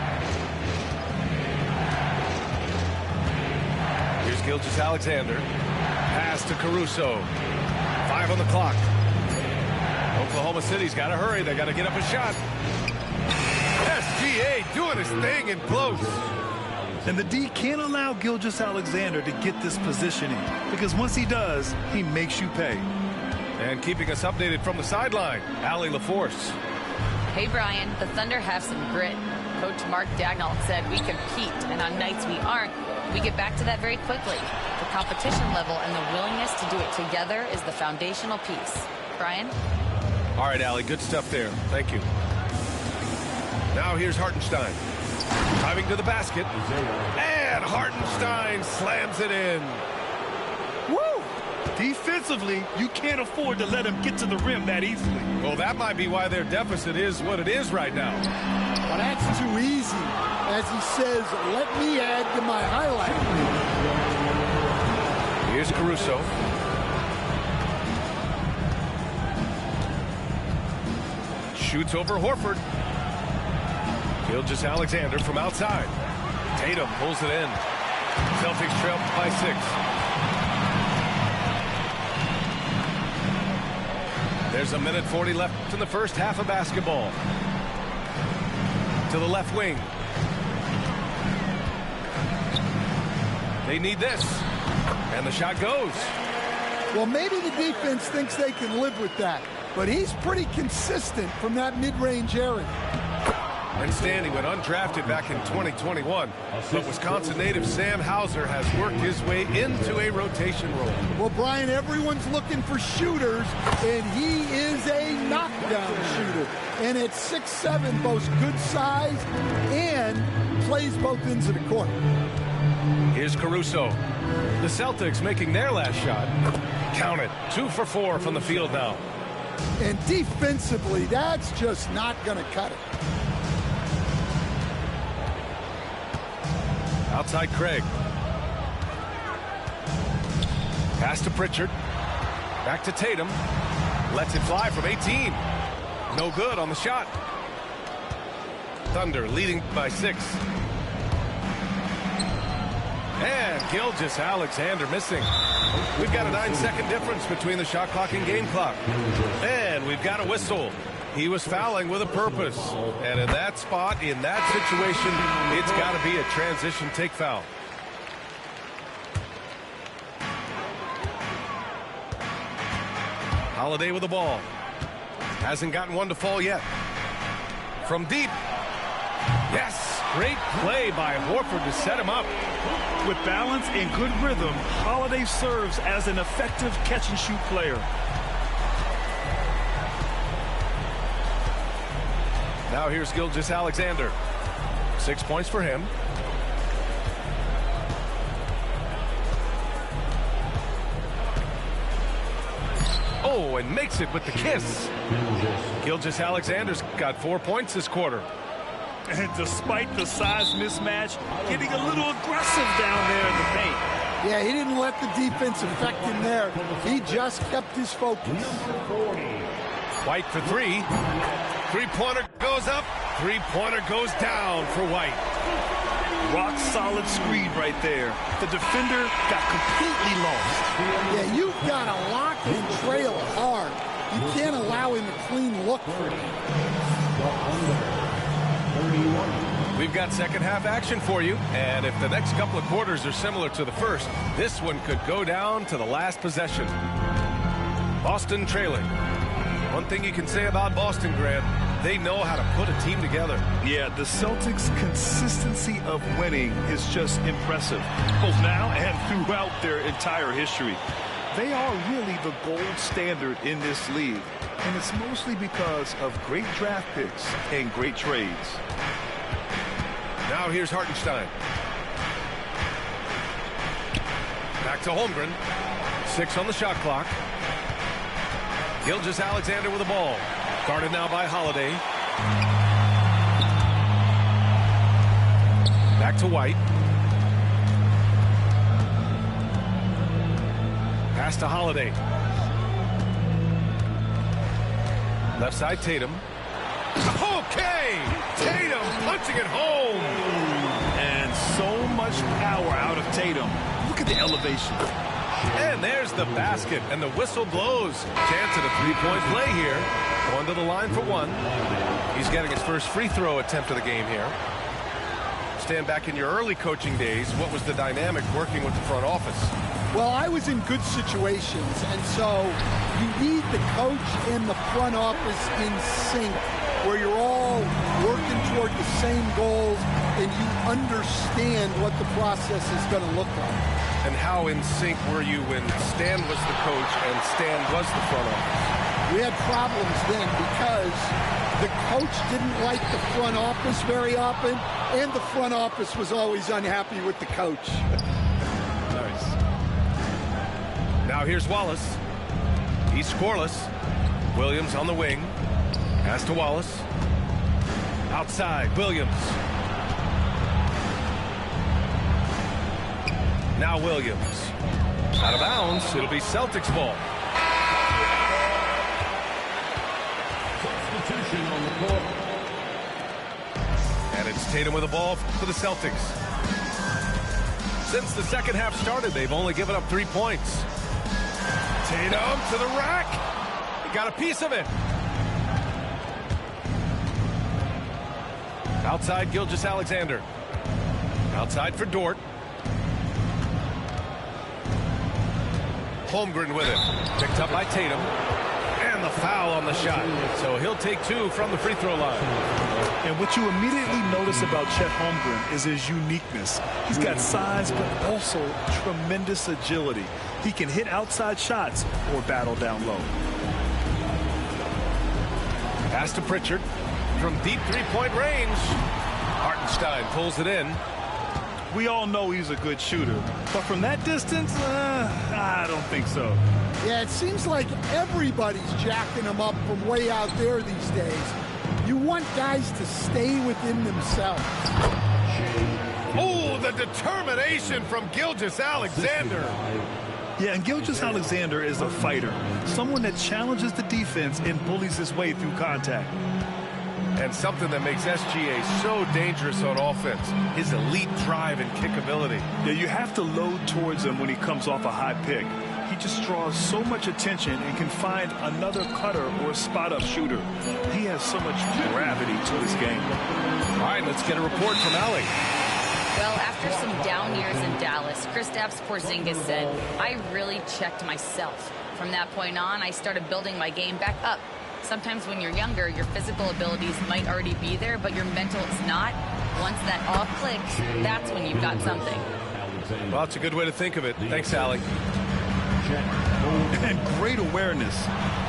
Here's Gilgeous-Alexander. Pass to Caruso. 5 on the clock. Oklahoma City's got to hurry. They got to get up a shot. SGA doing his thing and close. And the D can't allow Gilgeous-Alexander to get this positioning, because once he does, he makes you pay. And keeping us updated from the sideline, Allie LaForce. Hey, Brian, the Thunder have some grit. Coach Mark Daigneault said we compete, and on nights we aren't, we get back to that very quickly. The competition level and the willingness to do it together is the foundational piece. Brian? All right, Allie, good stuff there. Thank you. Now here's Hartenstein. Driving to the basket. And Hartenstein slams it in. Woo! Defensively, you can't afford to let him get to the rim that easily. Well, that might be why their deficit is what it is right now. Well, that's too easy. As he says, let me add to my highlight. Here's Caruso. Shoots over Horford. Gilgeous-Alexander from outside. Tatum pulls it in. Celtics trail by 6. There's 1:40 left in the first half of basketball. To the left wing. They need this. And the shot goes. Well, maybe the defense thinks they can live with that, but he's pretty consistent from that mid-range area. And Stanley went undrafted back in 2021, but Wisconsin native Sam Hauser has worked his way into a rotation role. Well, Brian, everyone's looking for shooters, and he is a knockdown shooter. And at 6'7", boasts good size and plays both ends of the court. Here's Caruso. The Celtics making their last shot. Count it. 2 for 4 from the field now. And defensively, that's just not going to cut it. Outside Craig. Pass to Pritchard. Back to Tatum. Lets it fly from 18. No good on the shot. Thunder leading by 6. And Gilgeous-Alexander missing. We've got a 9-second difference between the shot clock and game clock. And we've got a whistle. He was fouling with a purpose. And in that spot, in that situation, it's got to be a transition take foul. Holiday with the ball. Hasn't gotten one to fall yet. From deep. Yes, great play by Horford to set him up. With balance and good rhythm, Holiday serves as an effective catch-and-shoot player. Now here's Gilgeous-Alexander. 6 points for him. Oh, and makes it with the kiss. Gilgeous-Alexander's got 4 points this quarter. And despite the size mismatch, getting a little aggressive down there in the paint. Yeah, he didn't let the defense affect him there. He just kept his focus. White for 3. Three-pointer goes up. Three-pointer goes down for White. Rock solid screen right there. The defender got completely lost. Yeah, you've got to lock and trail hard. You can't allow him a clean look for it. We've got second half action for you, and if the next couple of quarters are similar to the first, this one could go down to the last possession. Boston trailing. One thing you can say about Boston, Grant, they know how to put a team together. Yeah, the Celtics' consistency of winning is just impressive, both now and throughout their entire history. They are really the gold standard in this league, and it's mostly because of great draft picks and great trades. Now here's Hartenstein. Back to Holmgren. 6 on the shot clock. Gilgeous-Alexander with the ball. Guarded now by Holiday. Back to White. Pass to Holiday. Left side, Tatum. Okay! Tatum punching it home! And so much power out of Tatum. Look at the elevation. And there's the basket, and the whistle blows. Chance at a three-point play here. Going to the line for one. He's getting his first free throw attempt of the game here. Stand back in your early coaching days. What was the dynamic working with the front office? Well, I was in good situations, and so you need the coach and the front office in sync, where you're all working toward the same goals and you understand what the process is going to look like. And how in sync were you when Stan was the coach and Stan was the front office? We had problems then because the coach didn't like the front office very often, and the front office was always unhappy with the coach. Nice. Now here's Wallace. He's scoreless. Williams on the wing. Pass to Wallace. Outside, Williams. Now Williams. Out of bounds. It'll be Celtics ball. Substitution on the court. And it's Tatum with the ball for the Celtics. Since the second half started, they've only given up 3 points. Tatum to the rack. He got a piece of it. Outside, Gilgeous-Alexander. Outside for Dort. Holmgren with it. Picked up by Tatum. And the foul on the shot. So he'll take 2 from the free throw line. And what you immediately notice about Chet Holmgren is his uniqueness. He's got size, but also tremendous agility. He can hit outside shots or battle down low. Pass to Pritchard from deep three-point range. Hartenstein pulls it in. We all know he's a good shooter, but from that distance, I don't think so. Yeah, it seems like everybody's jacking him up from way out there these days. You want guys to stay within themselves. Oh, the determination from Gilgeous-Alexander. Yeah, and Gilgeous-Alexander is a fighter, someone that challenges the defense and bullies his way through contact. And something that makes SGA so dangerous on offense, his elite drive and kick ability. Yeah, you have to load towards him when he comes off a high pick. He just draws so much attention and can find another cutter or a spot-up shooter. He has so much gravity to his game. All right, let's get a report from Allie. Well, after some down years in Dallas, Kristaps Porzingis said, "I really checked myself. From that point on, I started building my game back up. Sometimes when you're younger, your physical abilities might already be there, but your mental is not. Once that all clicks, that's when you've got something." Well, that's a good way to think of it. Thanks, Allie. And great awareness.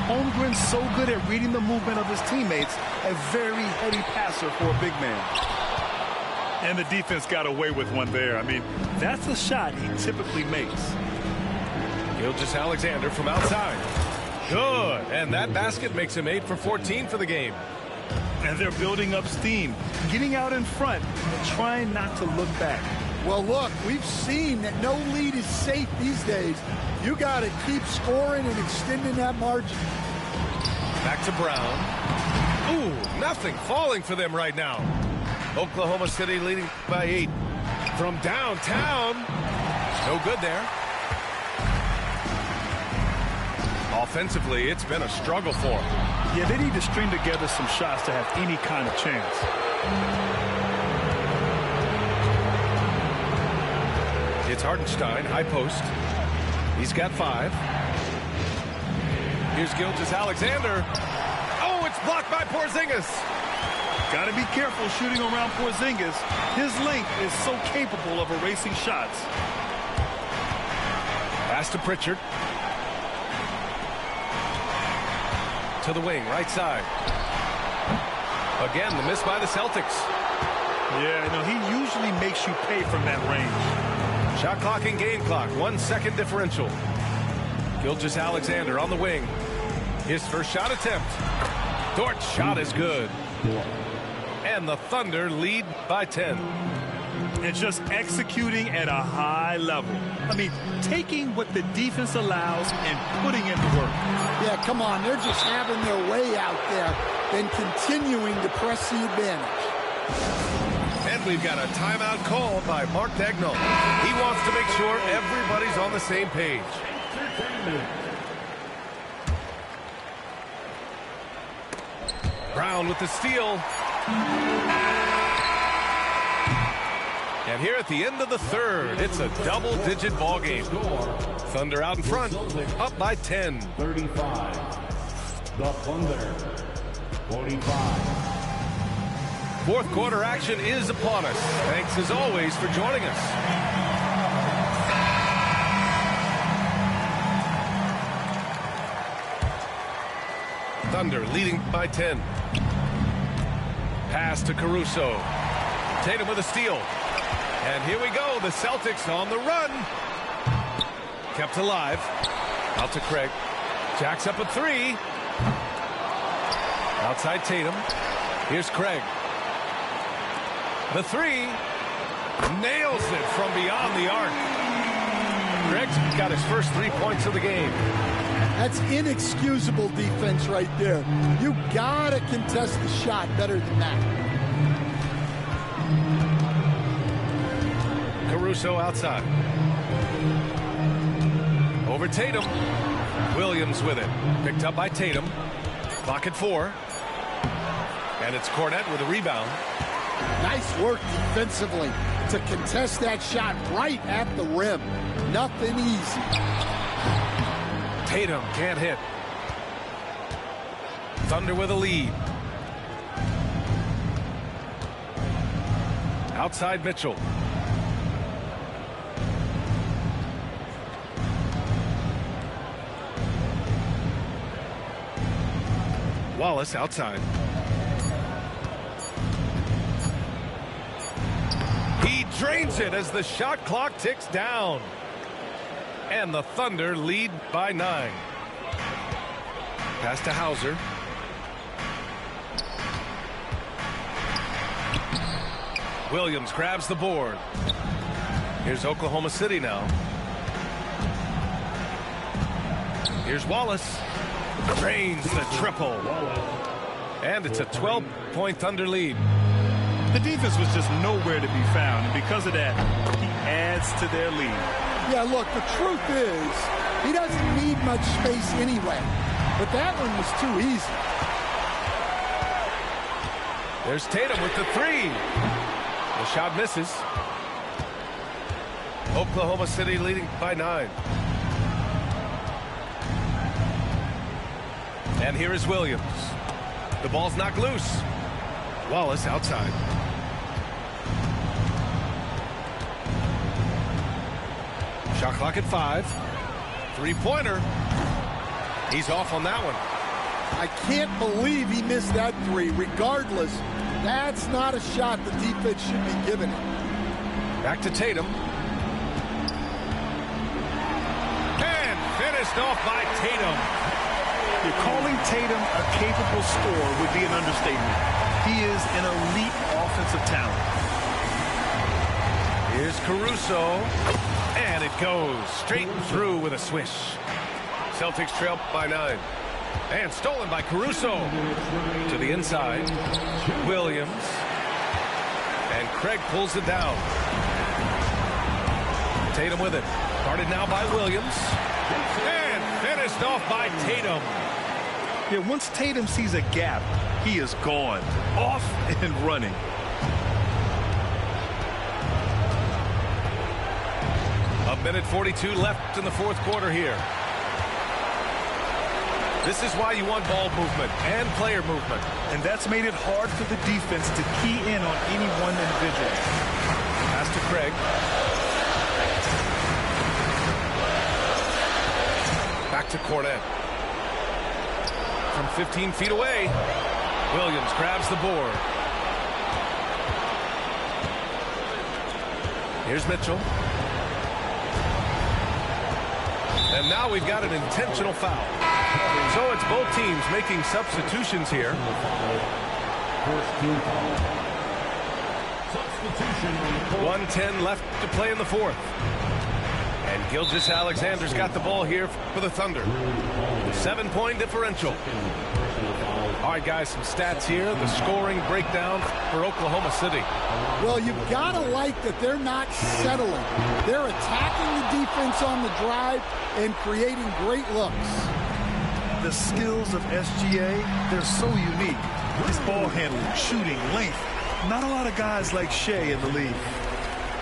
Holmgren's so good at reading the movement of his teammates, a very heady passer for a big man. And the defense got away with one there. I mean, that's a shot he typically makes. Gilgeous-Alexander from outside. Good. And that basket makes him 8 for 14 for the game. And they're building up steam, getting out in front, and trying not to look back. Well, look, we've seen that no lead is safe these days. You got to keep scoring and extending that margin. Back to Brown. Ooh, nothing falling for them right now. Oklahoma City leading by 8. From downtown. No good there. Offensively, it's been a struggle for them. Yeah, they need to string together some shots to have any kind of chance. It's Hartenstein, high post. He's got 5. Here's Gilgeous-Alexander. Oh, it's blocked by Porzingis. Got to be careful shooting around Porzingis. His length is so capable of erasing shots. Pass to Pritchard. To the wing, right side. Again, the miss by the Celtics. Yeah, no, he usually makes you pay from that range. Shot clock and game clock, 1 second differential. Gilgeous-Alexander on the wing. His first shot attempt. Dort's shot is good. And the Thunder lead by 10. And just executing at a high level. I mean, taking what the defense allows and putting in the work. Yeah, come on. They're just having their way out there and continuing to press the advantage. And we've got a timeout called by Mark Daigneault. He wants to make sure everybody's on the same page. Brown with the steal. And here at the end of the third, it's a double-digit ball game. Thunder out in front, up by 10. 35. The Thunder. 45. Fourth quarter action is upon us. Thanks as always for joining us. Thunder leading by 10. Pass to Caruso. Tatum with a steal. And here we go. The Celtics on the run. Kept alive. Out to Craig. Jacks up a three. Outside Tatum. Here's Craig. The three. Nails it from beyond the arc. Craig's got his first 3 points of the game. That's inexcusable defense right there. You gotta contest the shot better than that. Caruso outside. Over Tatum. Williams with it. Picked up by Tatum. Clock at 4. And it's Cornette with a rebound. Nice work defensively to contest that shot right at the rim. Nothing easy. Tatum can't hit. Thunder with a lead. Outside Mitchell. Wallace outside. He drains it as the shot clock ticks down. And the Thunder lead by 9. Pass to Hauser. Williams grabs the board. Here's Oklahoma City now. Here's Wallace. Drains the triple. And it's a 12-point Thunder lead. The defense was just nowhere to be found, and because of that, he adds to their lead. Yeah, look, the truth is, he doesn't need much space anyway. But that one was too easy. There's Tatum with the three. The shot misses. Oklahoma City leading by 9. And here is Williams. The ball's knocked loose. Wallace outside. Shot clock at 5. Three-pointer. He's off on that one. I can't believe he missed that three. Regardless, that's not a shot the defense should be giving him. Back to Tatum. And finished off by Tatum. You're calling Tatum a capable scorer would be an understatement. He is an elite offensive talent. Here's Caruso. And it goes straight through with a swish. Celtics trail by 9. And stolen by Caruso. To the inside. Williams. And Craig pulls it down. Tatum with it. Guarded now by Williams. And finished off by Tatum. Yeah, once Tatum sees a gap, he is gone. Off and running. A minute 42 left in the fourth quarter here. This is why you want ball movement and player movement. And that's made it hard for the defense to key in on any one individual. Pass to Craig. Back to Cornette. From 15 feet away, Williams grabs the board. Here's Mitchell. And now we've got an intentional foul. So it's both teams making substitutions here. First team foul. Substitution on the court. 1:10 left to play in the fourth. And Gilgeous-Alexander's got the ball here for the Thunder. 7-point differential. All right, guys, some stats here. The scoring breakdown for Oklahoma City. Well, you've got to like that they're not settling. They're attacking the defense on the drive and creating great looks. The skills of SGA, they're so unique. His ball handling, shooting, length. Not a lot of guys like Shea in the league.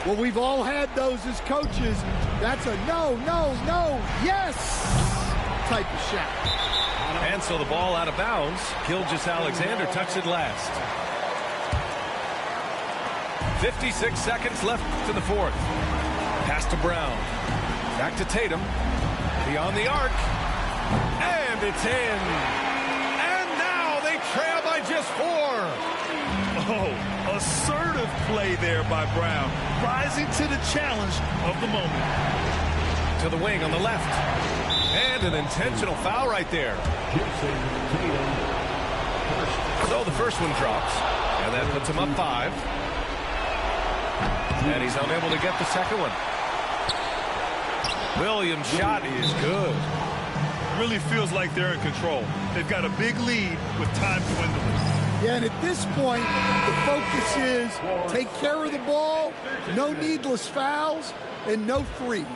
Well, we've all had those as coaches. That's a no, no, no, yes type of shot. And so the ball out of bounds. Gilgeous-Alexander touched it last. 56 seconds left in the fourth. Pass to Brown. Back to Tatum. Beyond the arc. And it's in. And now they trail by just 4. Oh, assertive play there by Brown. Rising to the challenge of the moment. To the wing on the left. And an intentional foul right there. So the first one drops. And that puts him up 5. And he's unable to get the second one. Williams' shot is good. Really feels like they're in control. They've got a big lead with time dwindling. Yeah, and at this point, the focus is take care of the ball, no needless fouls, and no threes.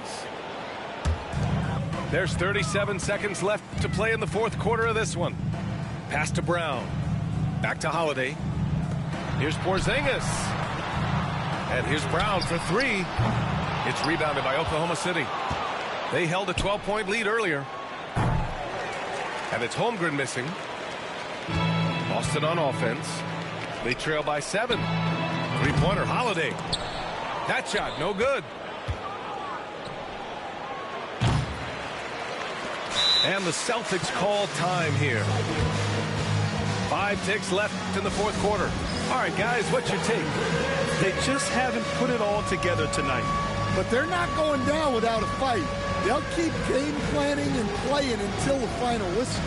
There's 37 seconds left to play in the fourth quarter of this one. Pass to Brown. Back to Holiday. Here's Porzingis. And here's Brown for 3. It's rebounded by Oklahoma City. They held a 12-point lead earlier. And it's Holmgren missing. Boston on offense. They trail by 7. Three-pointer, Holiday. That shot, no good. And the Celtics call time here. 5 ticks left in the fourth quarter. All right, guys, what's your take? They just haven't put it all together tonight. But they're not going down without a fight. They'll keep game planning and playing until the final whistle.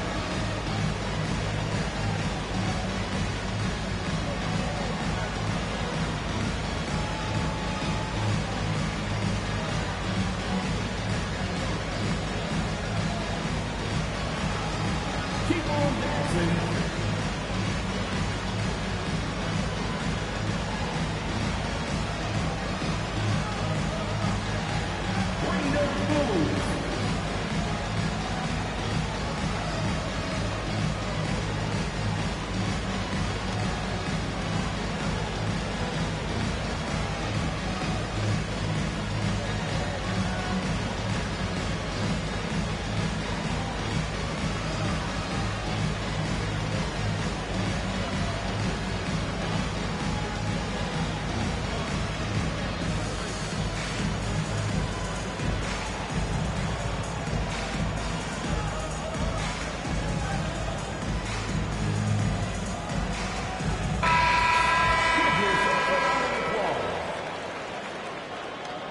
Keep on dancing.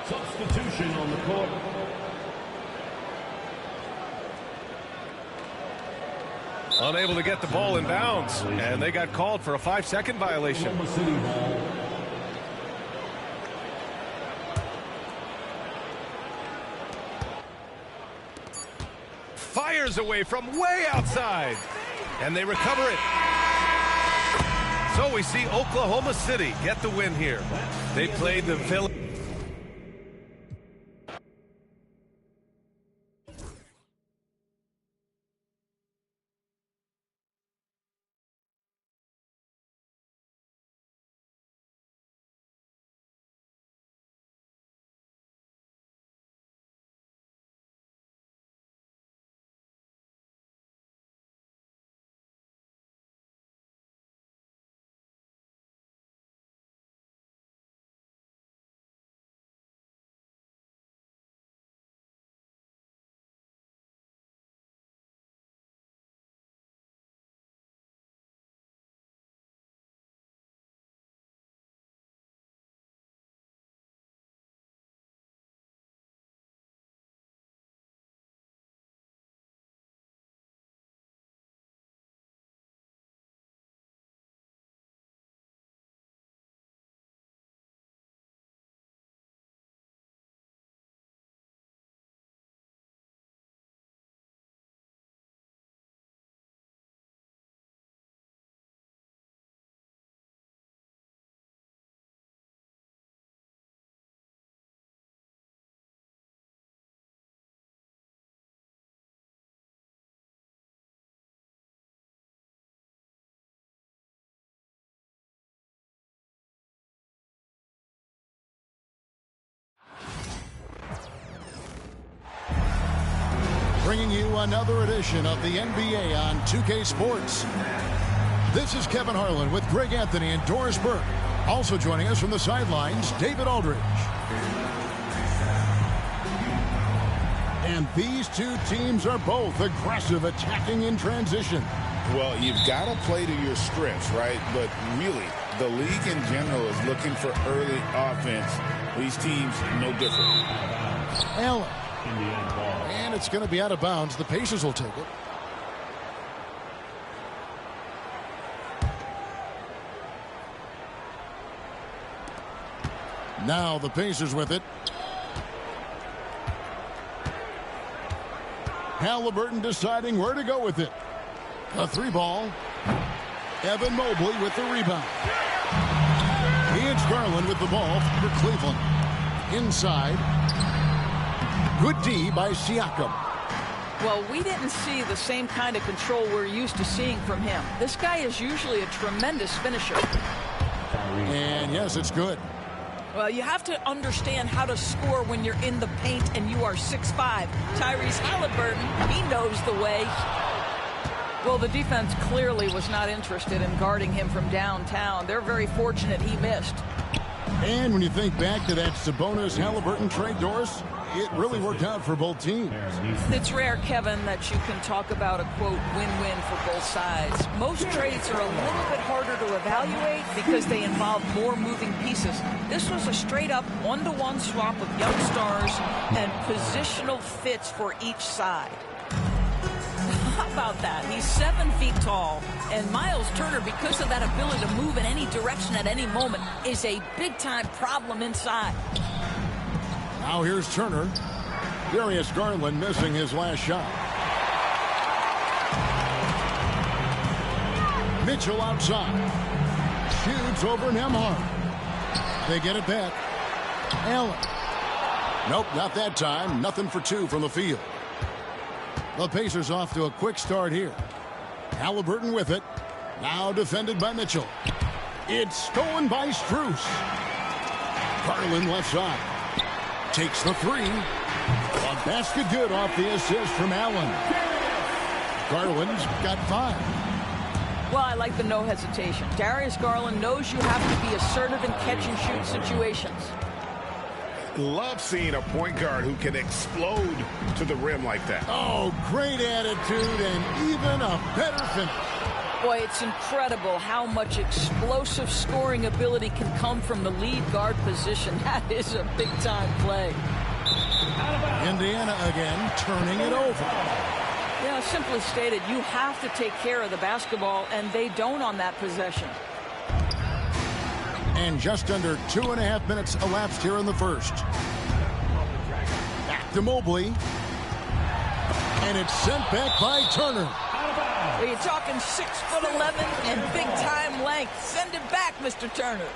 Substitution on the court. Unable to get the ball in bounds, and they got called for a 5-second violation. Fires away from way outside, and they recover it. So we see Oklahoma City get the win here. They played the Phillies. bringing you another edition of the NBA on 2K Sports. This is Kevin Harlan with Greg Anthony and Doris Burke. Also joining us from the sidelines, David Aldridge. And these two teams are both aggressive, attacking in transition. Well, you've got to play to your strengths, right? But really, the league in general is looking for early offense. These teams, no different. Allen. And it's going to be out of bounds. The Pacers will take it. Now the Pacers with it. Halliburton deciding where to go with it. A three ball. Evan Mobley with the rebound. It's Garland with the ball for Cleveland. Inside. Good D by Siakam. Well, we didn't see the same kind of control we're used to seeing from him. This guy is usually a tremendous finisher. And yes, it's good. Well, you have to understand how to score when you're in the paint and you are 6'5". Tyrese Halliburton, he knows the way. Well, the defense clearly was not interested in guarding him from downtown. They're very fortunate he missed. And when you think back to that Sabonis-Halliburton trade, Doris, it really worked out for both teams. It's rare, Kevin, that you can talk about a, quote, win-win for both sides. Most trades are a little bit harder to evaluate because they involve more moving pieces. This was a straight-up one-to-one swap of young stars and positional fits for each side. How about that? He's 7 feet tall, and Miles Turner, because of that ability to move in any direction at any moment, is a big-time problem inside. Now here's Turner. Darius Garland missing his last shot. Mitchell outside. Shoots over Nembhard. They get it back. Allen. Nope, not that time. Nothing for two from the field. The Pacers off to a quick start here. Halliburton with it. Now defended by Mitchell. It's stolen by Strus. Garland left side. Takes the three. A basket good off the assist from Allen. Garland's got 5. Well, I like the no hesitation. Darius Garland knows you have to be assertive in catch-and-shoot situations. Love seeing a point guard who can explode to the rim like that. Oh, great attitude and even a better finish. Boy, it's incredible how much explosive scoring ability can come from the lead guard position. That is a big-time play. Indiana again turning it over. You know, simply stated, you have to take care of the basketball, and they don't on that possession. And just under 2.5 minutes elapsed here in the first. Back to Mobley. And it's sent back by Turner. You're talking 6'11" and big-time length. Send it back, Mr. Turner.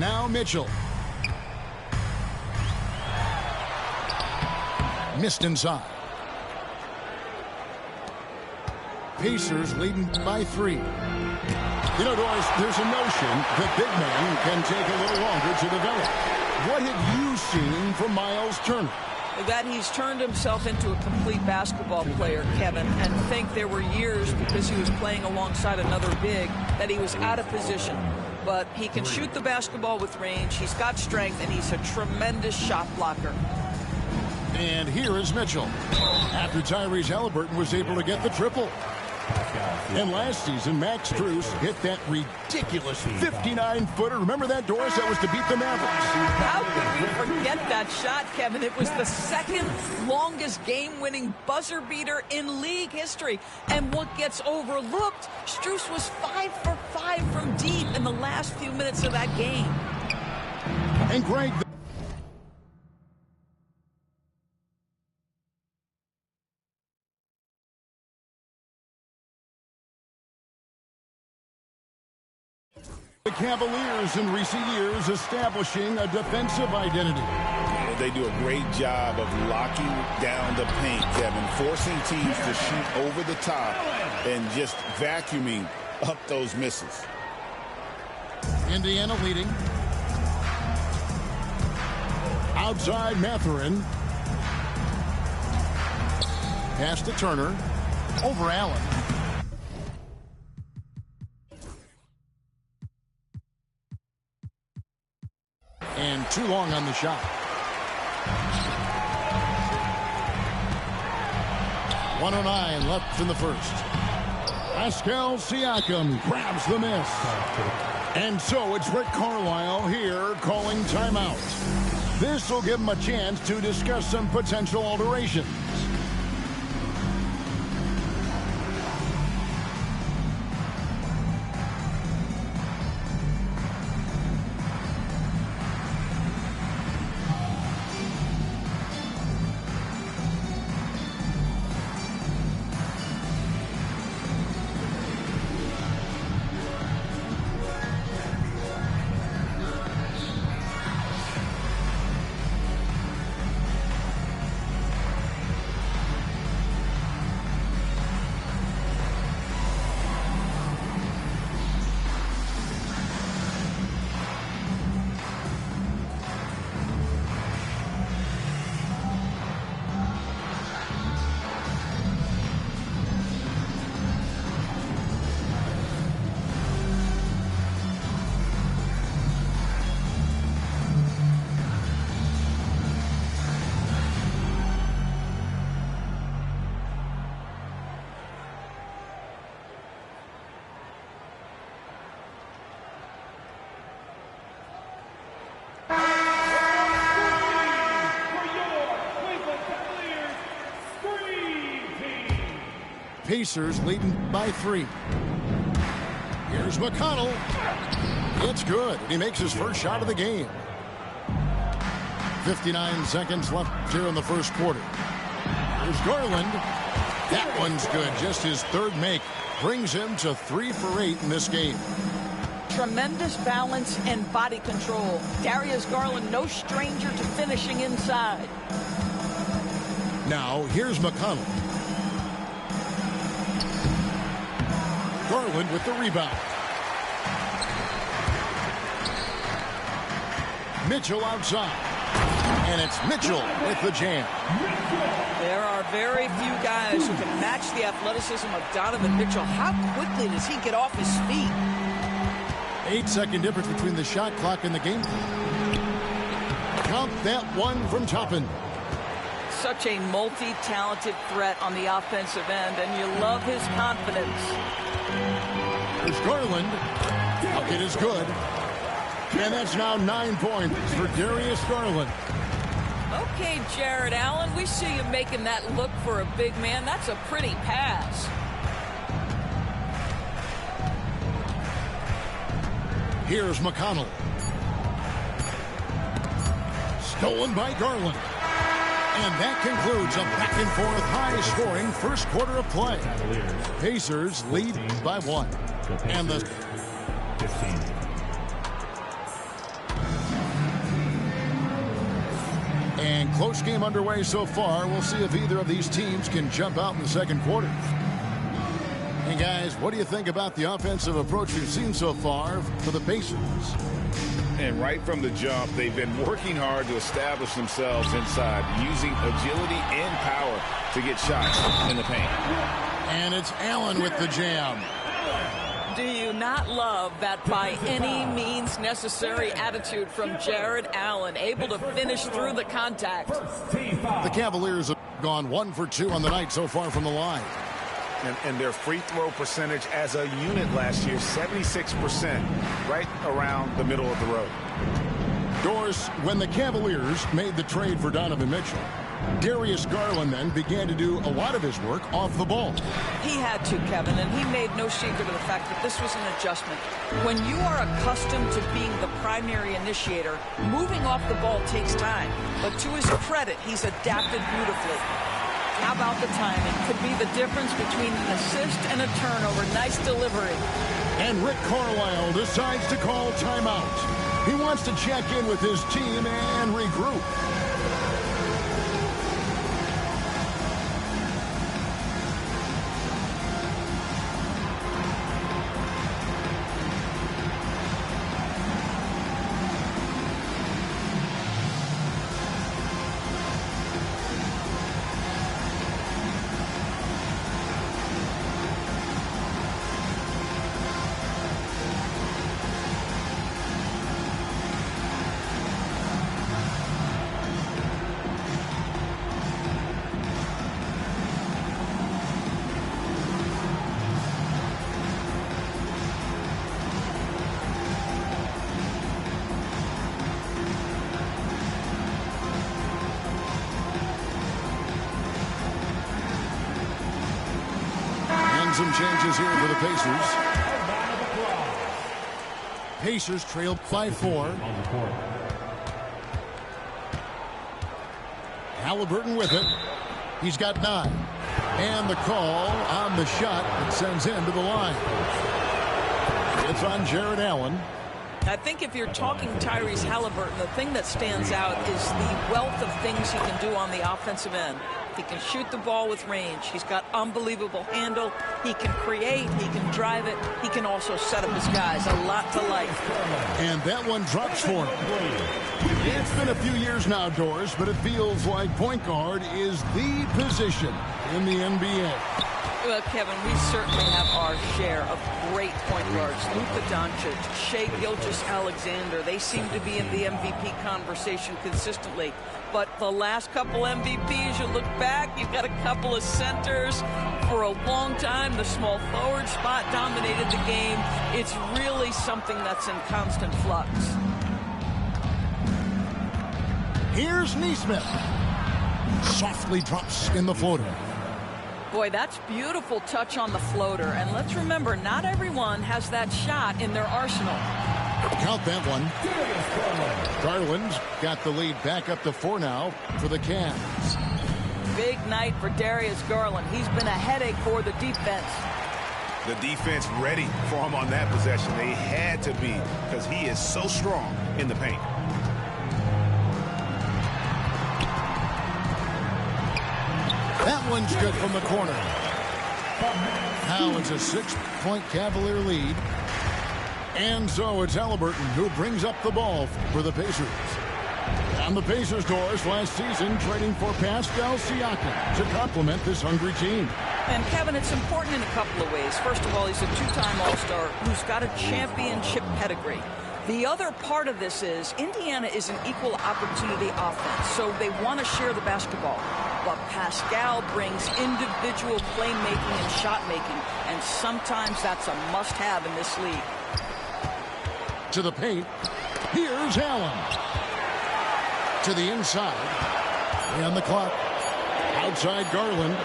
Now Mitchell. Missed inside. Pacers leading by 3. You know, Doris, there's a notion that big man can take a little longer to develop. What have you seen from Miles Turner? That he's turned himself into a complete basketball player, Kevin, and think there were years because he was playing alongside another big that he was out of position. But he can shoot the basketball with range, he's got strength, and he's a tremendous shot blocker. And here is Mitchell. After Tyrese Halliburton was able to get the triple. And last season, Max Strus hit that ridiculous 59-footer. Remember that, Doris? That was to beat the Mavericks. How could we forget that shot, Kevin? It was the second longest game-winning buzzer beater in league history. And what gets overlooked, Strus was 5 for 5 from deep in the last few minutes of that game. And Greg... The Cavaliers in recent years establishing a defensive identity. They do a great job of locking down the paint, Kevin, forcing teams to shoot over the top and just vacuuming up those misses. Indiana leading. Outside Mathurin. Pass to Turner. Over Allen. And too long on the shot. 1:09 left in the first. Pascal Siakam grabs the miss. And so it's Rick Carlisle here calling timeout. This will give him a chance to discuss some potential alterations. Pacers leading by 3. Here's McConnell. It's good. He makes his first shot of the game. 59 seconds left here in the first quarter. Here's Garland. That one's good. Just his third make. Brings him to 3 for 8 in this game. Tremendous balance and body control. Darius Garland, no stranger to finishing inside. Now, here's McConnell. Garland with the rebound. Mitchell outside. And it's Mitchell with the jam. There are very few guys who can match the athleticism of Donovan Mitchell. How quickly does he get off his feet? 8-second difference between the shot clock and the game clock. Count that one from Toppin. Such a multi-talented threat on the offensive end, and you love his confidence. There's Garland. Bucket is good. And that's now 9 points for Darius Garland. Okay, Jared Allen, we see you making that look for a big man. That's a pretty pass. Here's McConnell. Stolen by Garland. And that concludes a back-and-forth high-scoring first quarter of play. Pacers lead by 1. And the 15. And close game underway so far. We'll see if either of these teams can jump out in the second quarter. Hey, guys, what do you think about the offensive approach we've seen so far for the Pacers? And right from the jump, they've been working hard to establish themselves inside, using agility and power to get shots in the paint. And it's Allen with the jam. Do you not love that by any means necessary attitude from Jared Allen, able to finish through the contact? The Cavaliers have gone 1 for 2 on the night so far from the line. And their free throw percentage as a unit last year, 76%, right around the middle of the road. Doris, when the Cavaliers made the trade for Donovan Mitchell, Darius Garland then began to do a lot of his work off the ball. He had to, Kevin, and he made no secret of the fact that this was an adjustment. When you are accustomed to being the primary initiator, moving off the ball takes time. But to his credit, he's adapted beautifully. How about the timing? Could be the difference between an assist and a turnover. Nice delivery. And Rick Carlisle decides to call timeout. He wants to check in with his team and regroup. some changes here for the Pacers. Pacers trail by 4. Halliburton with it. He's got 9. And the call on the shot that sends him to the line. It's on Jared Allen. I think if you're talking Tyrese Halliburton, the thing that stands out is the wealth of things he can do on the offensive end. He can shoot the ball with range. He's got unbelievable handle. He can create. He can drive it. He can also set up his guys. A lot to like. And that one drops for him. It's been a few years now, Doris, but it feels like point guard is the position in the NBA. Well, Kevin, we certainly have our share of great point guards. Luka Doncic, Shai Gilgeous-Alexander, they seem to be in the MVP conversation consistently. But the last couple MVPs, you look back, you've got a couple of centers. For a long time, the small forward spot dominated the game. It's really something that's in constant flux. Here's Nesmith. Softly drops in the floater. Boy, that's beautiful touch on the floater. And let's remember, not everyone has that shot in their arsenal. Count that one. Garland's got the lead back up to 4 now for the Cavs. Big night for Darius Garland. He's been a headache for the defense. The defense ready for him on that possession. They had to be, because he is so strong in the paint. That one's good from the corner. Now it's a 6-point Cavalier lead. And so it's Halliburton who brings up the ball for the Pacers. On the Pacers' doors last season, trading for Pascal Siakam to complement this hungry team. And Kevin, it's important in a couple of ways. First of all, he's a 2-time All-Star who's got a championship pedigree. The other part of this is Indiana is an equal opportunity offense, so they want to share the basketball. But Pascal brings individual playmaking and shot making, and sometimes that's a must-have in this league. To the paint. Here's Allen. To the inside. And the clock. Outside Garland.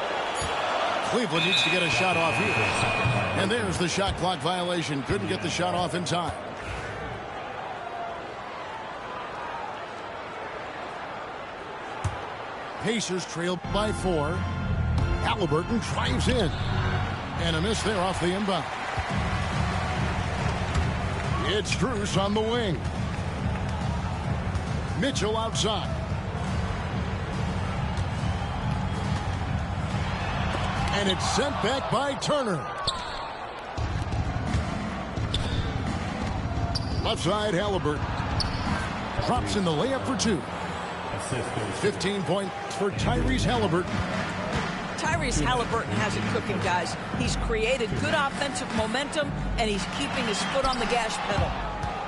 Cleveland needs to get a shot off here. And there's the shot clock violation. Couldn't get the shot off in time. Pacers trail by 4. Halliburton drives in. And a miss there off the inbound. It's Strus on the wing. Mitchell outside. And it's sent back by Turner. Left side, Halliburton. Drops in the layup for 2. 15 points for Tyrese Halliburton. Tyrese Halliburton has it cooking, guys. He's created good offensive momentum, and he's keeping his foot on the gas pedal.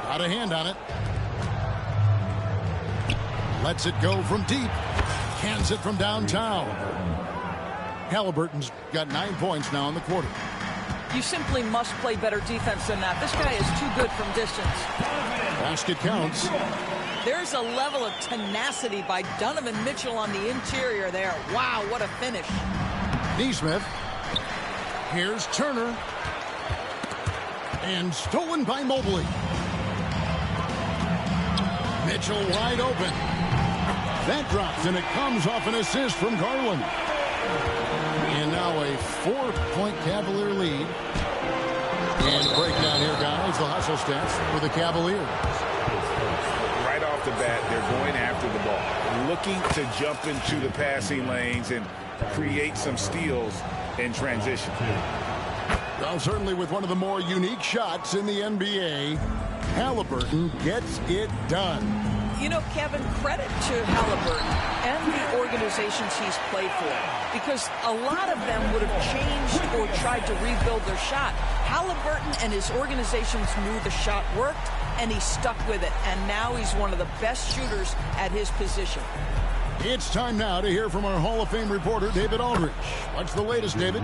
Got a hand on it. Lets it go from deep. Cans it from downtown. Halliburton's got 9 points now in the quarter. You simply must play better defense than that. This guy is too good from distance. Basket counts. There's a level of tenacity by Donovan Mitchell on the interior there. Wow, what a finish. Nesmith. Here's Turner. And stolen by Mobley. Mitchell wide open. That drops, and it comes off an assist from Garland. And now a 4-point Cavalier lead. And breakdown here, guys. The hustle stats for the Cavaliers. Right off the bat, they're going after the ball, looking to jump into the passing lanes and create some steals in transition. Well, certainly with one of the more unique shots in the NBA, Halliburton gets it done. You know, Kevin, credit to Halliburton and the organizations he's played for, because a lot of them would have changed or tried to rebuild their shot. Halliburton and his organizations knew the shot worked, and he stuck with it, and now he's one of the best shooters at his position. It's time now to hear from our Hall of Fame reporter, David Aldridge. What's the latest, David?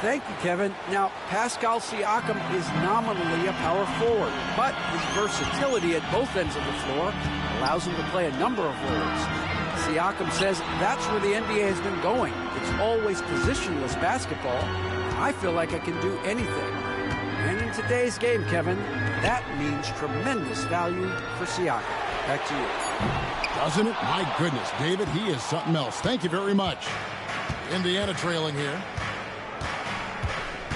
Thank you, Kevin. Now, Pascal Siakam is nominally a power forward, but his versatility at both ends of the floor allows him to play a number of roles. Siakam says that's where the NBA has been going. It's always positionless basketball. I feel like I can do anything. And in today's game, Kevin, that means tremendous value for Siakam. Back to you. Doesn't it? My goodness, David, he is something else. Thank you very much. Indiana trailing here.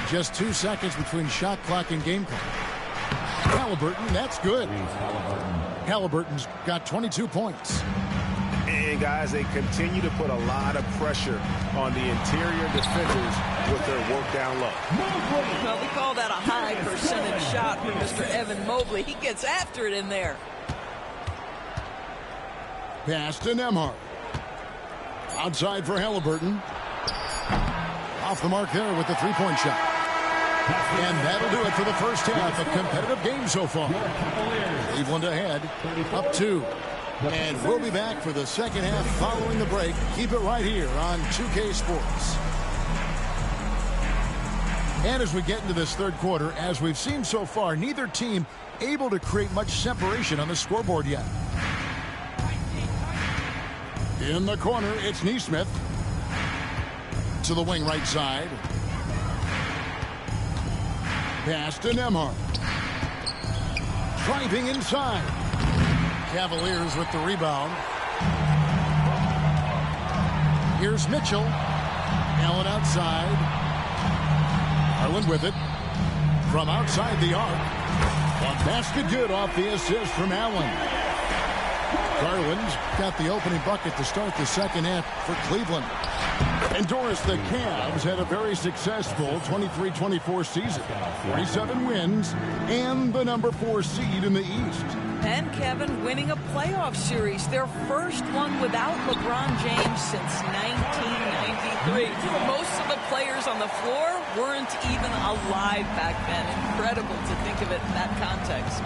Just 2 seconds between shot clock and game clock. Halliburton, that's good. Halliburton's got 22 points. And guys, they continue to put a lot of pressure on the interior defenders with their work down low. Well, we call that a high percentage shot from Mr. Evan Mobley. He gets after it in there. Pass to Nembhard. Outside for Halliburton. Off the mark there with the three-point shot. And that'll do it for the first half. A competitive game so far. Cleveland ahead, up 2. And we'll be back for the second half following the break. Keep it right here on 2K Sports. And as we get into this third quarter, as we've seen so far, neither team able to create much separation on the scoreboard yet. In the corner, it's Nesmith. To the wing right side. Pass to Nembhard. Driving inside. Cavaliers with the rebound. Here's Mitchell. Allen outside. Garland with it. From outside the arc. A basket good off the assist from Allen. Garland's got the opening bucket to start the second half for Cleveland. And Doris, the Cavs had a very successful 23-24 season. 47 wins and the number 4 seed in the East. And Kevin winning a playoff series, their first one without LeBron James since 1993. Most of the players on the floor weren't even alive back then. Incredible to think of it in that context.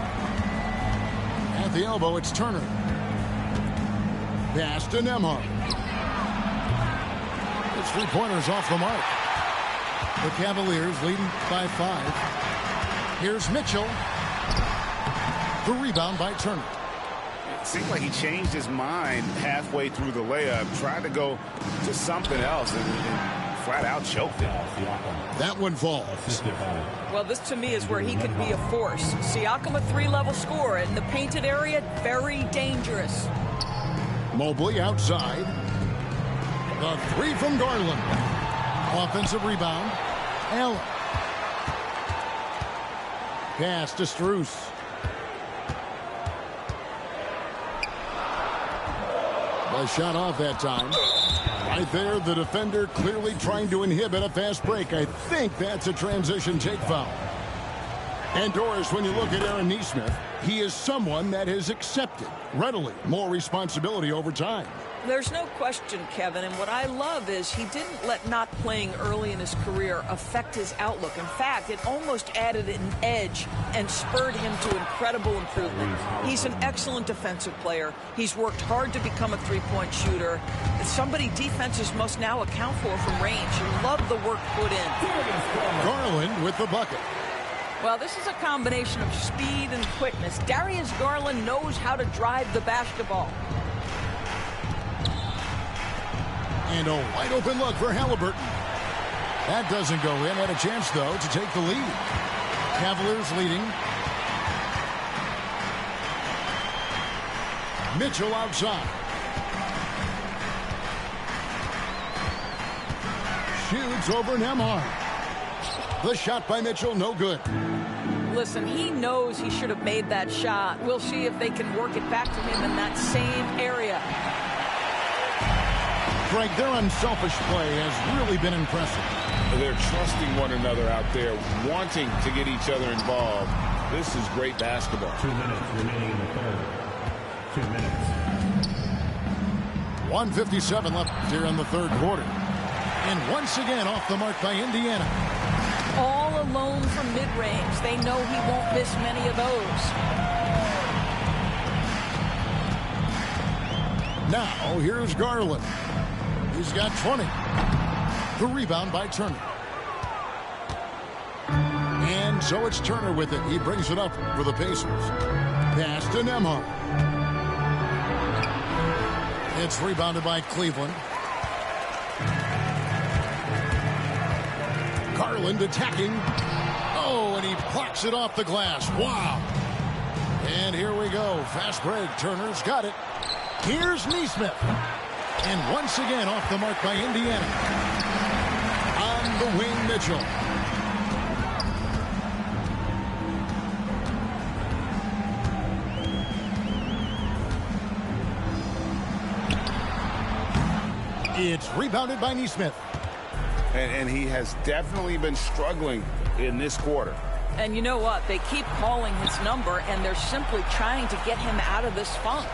At the elbow, it's Turner. Pass to Nembhard. It's 3-pointers off the mark. The Cavaliers leading by 5. Here's Mitchell. The rebound by Turner. It seemed like he changed his mind halfway through the layup, tried to go to something else, and flat out choked it. That one falls. Well, this to me is where he can be a force. Siakam, a 3-level scorer in the painted area, very dangerous. Mobley outside. The 3 from Garland. Offensive rebound. Allen. Pass to Strus. A shot off that time. Right there, the defender clearly trying to inhibit a fast break. I think that's a transition take foul. And Doris, when you look at Aaron Nesmith, he is someone that has accepted readily more responsibility over time. There's no question, Kevin, and what I love is he didn't let not playing early in his career affect his outlook. In fact, it almost added an edge and spurred him to incredible improvement. He's an excellent defensive player. He's worked hard to become a three-point shooter. It's somebody defenses must now account for from range. You love the work put in. Garland with the bucket. Well, this is a combination of speed and quickness. Darius Garland knows how to drive the basketball. And a wide open look for Halliburton. That doesn't go in. Had a chance, though, to take the lead. Cavaliers leading. Mitchell outside. Shoots over Nembhard. The shot by Mitchell, no good. Listen, he knows he should have made that shot. We'll see if they can work it back to him in that same area. Greg, their unselfish play has really been impressive. They're trusting one another out there, wanting to get each other involved. This is great basketball. 2 minutes remaining in the third. 2 minutes. 1:57 left here in the third quarter. And once again off the mark by Indiana. All alone from mid-range. They know he won't miss many of those. Now here's Garland. He's got 20. The rebound by Turner. And so it's Turner with it. He brings it up for the Pacers. Pass to Nembhard. It's rebounded by Cleveland. Garland Garland attacking. Oh, and he blocks it off the glass. Wow. And here we go. Fast break. Turner's got it. Here's Neesmith. And once again off the mark by Indiana. On the wing, Mitchell. It's rebounded by Neesmith. And he has definitely been struggling in this quarter. And you know what? They keep calling his number, and they're simply trying to get him out of this funk.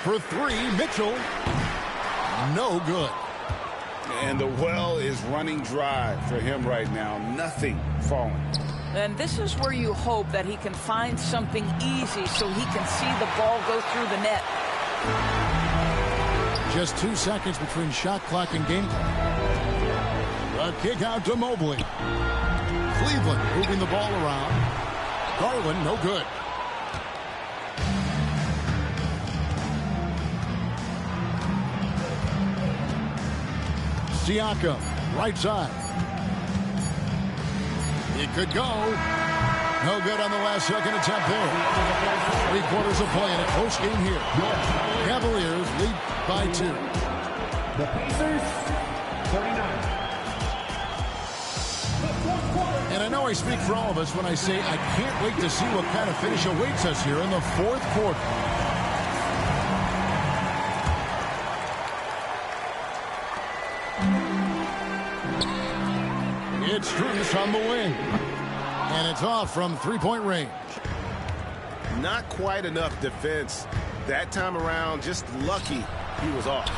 For three, Mitchell. No good. And the well is running dry for him right now. Nothing falling. And this is where you hope that he can find something easy so he can see the ball go through the net. Just 2 seconds between shot clock and game clock. A kick out to Mobley. Cleveland moving the ball around. Garland, no good. Siakam, right side. It could go. No good on the last second attempt there. 3/4 of play in it. Post game here. Cavaliers lead by 2. The Pacers, 39. And I know I speak for all of us when I say I can't wait to see what kind of finish awaits us here in the 4th quarter. It's Strus on the wing. And it's off from 3-point range. Not quite enough defense. That time around, just lucky he was off.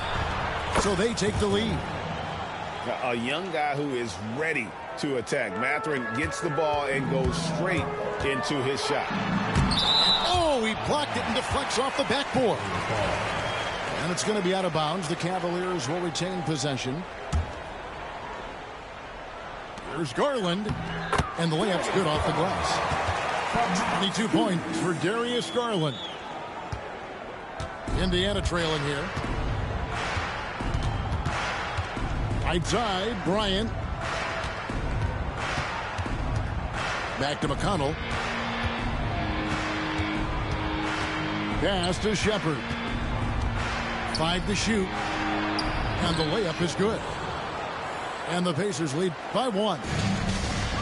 So they take the lead. A young guy who is ready to attack. Mathurin gets the ball and goes straight into his shot. Oh, he blocked it and deflects off the backboard. And it's going to be out of bounds. The Cavaliers will retain possession. Here's Garland. And the layup's good off the glass. 22 points for Darius Garland. Indiana trailing here. Right side, Bryant. Back to McConnell. Pass to Shepard. 5 to shoot. And the layup is good. And the Pacers lead by 1.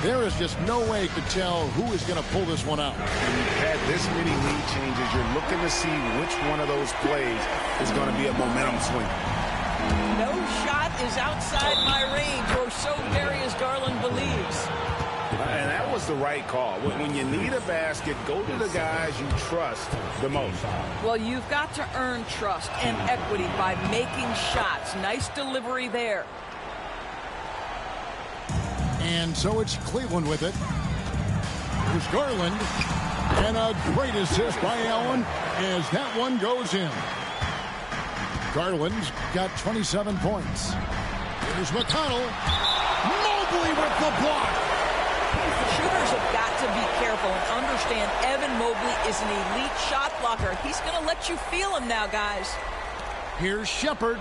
There is just no way to tell who is going to pull this one out. When you've had this many lead changes, you're looking to see which one of those plays is going to be a momentum swing. No shot is outside my range, or so Darius Garland believes. And that was the right call. When you need a basket, go to the guys you trust the most. Well, you've got to earn trust and equity by making shots. Nice delivery there. And so it's Cleveland with it. Here's Garland. And a great assist by Allen as that one goes in. Garland's got 27 points. Here's McConnell. Mobley with the block. Shooters have got to be careful and understand Evan Mobley is an elite shot blocker. He's going to let you feel him now, guys. Here's Shepard.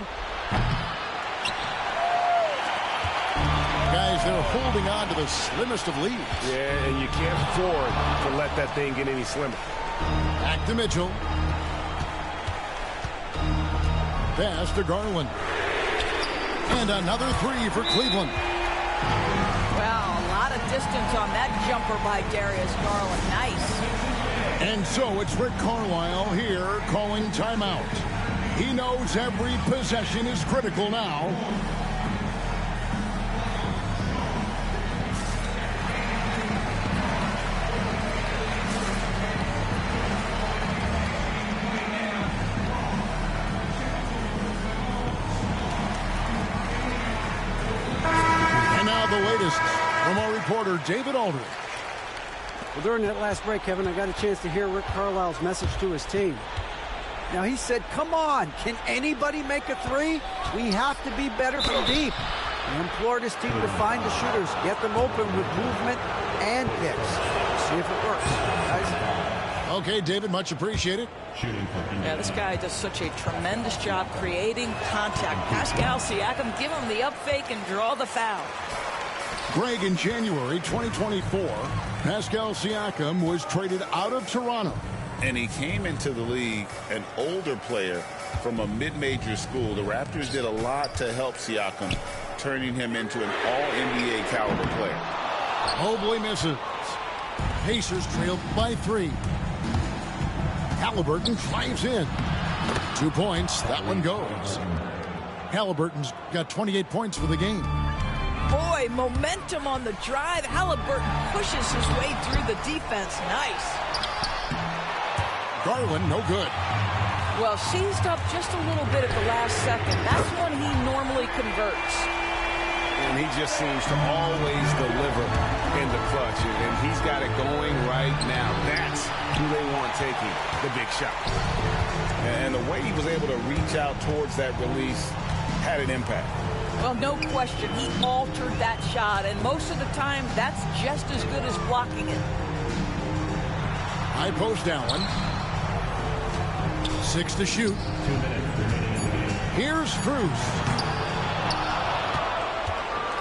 Guys, they're holding on to the slimmest of leads. Yeah, and you can't afford to let that thing get any slimmer. Back to Mitchell. Pass to Garland. And another 3 for Cleveland. Well, a lot of distance on that jumper by Darius Garland. Nice. And so it's Rick Carlisle here calling timeout. He knows every possession is critical now. From our reporter, David Aldridge. Well, during that last break, Kevin, I got a chance to hear Rick Carlisle's message to his team. Now, he said, come on, can anybody make a 3? We have to be better from deep. He implored his team to find the shooters, get them open with movement and picks. See if it works. Guys? Okay, David, much appreciated. Yeah, this guy does such a tremendous job creating contact. Pascal Siakam, give him the up fake and draw the foul. Greg, in January 2024, Pascal Siakam was traded out of Toronto. And he came into the league an older player from a mid-major school. The Raptors did a lot to help Siakam, turning him into an all-NBA caliber player. Mobley misses. Pacers trailed by 3. Halliburton drives in. 2 points. That one goes. Halliburton's got 28 points for the game. Boy, momentum on the drive. Halliburton pushes his way through the defense. Nice. Garland, no good. Well, seized up just a little bit at the last second. That's when he normally converts. And he just seems to always deliver in the clutch. And he's got it going right now. That's who they want taking the big shot. And the way he was able to reach out towards that release had an impact. Well, no question. He altered that shot. And most of the time, that's just as good as blocking it. High post Allen. 6 to shoot. 2 minutes remaining. Here's Strus.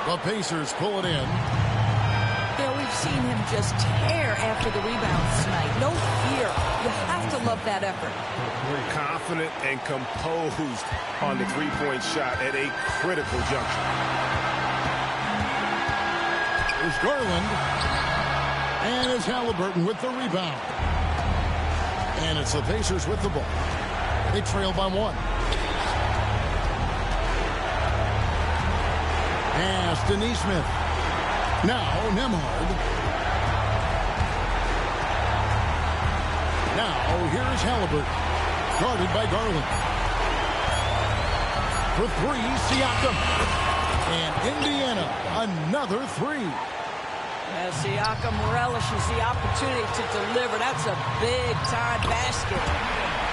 The Pacers pull it in. Yeah, we've seen him just tear after the rebounds tonight. No fear. You have to love that effort. Confident and composed on the three-point shot at a critical juncture. Here's Garland. And it's Halliburton with the rebound. And it's the Pacers with the ball. They trail by 1. Pass to Nesmith. Now Nembhard. Now here's Halliburton. Guarded by Garland. For 3, Siakam. And Indiana, another 3. Yeah, Siakam relishes the opportunity to deliver. That's a big-time basket.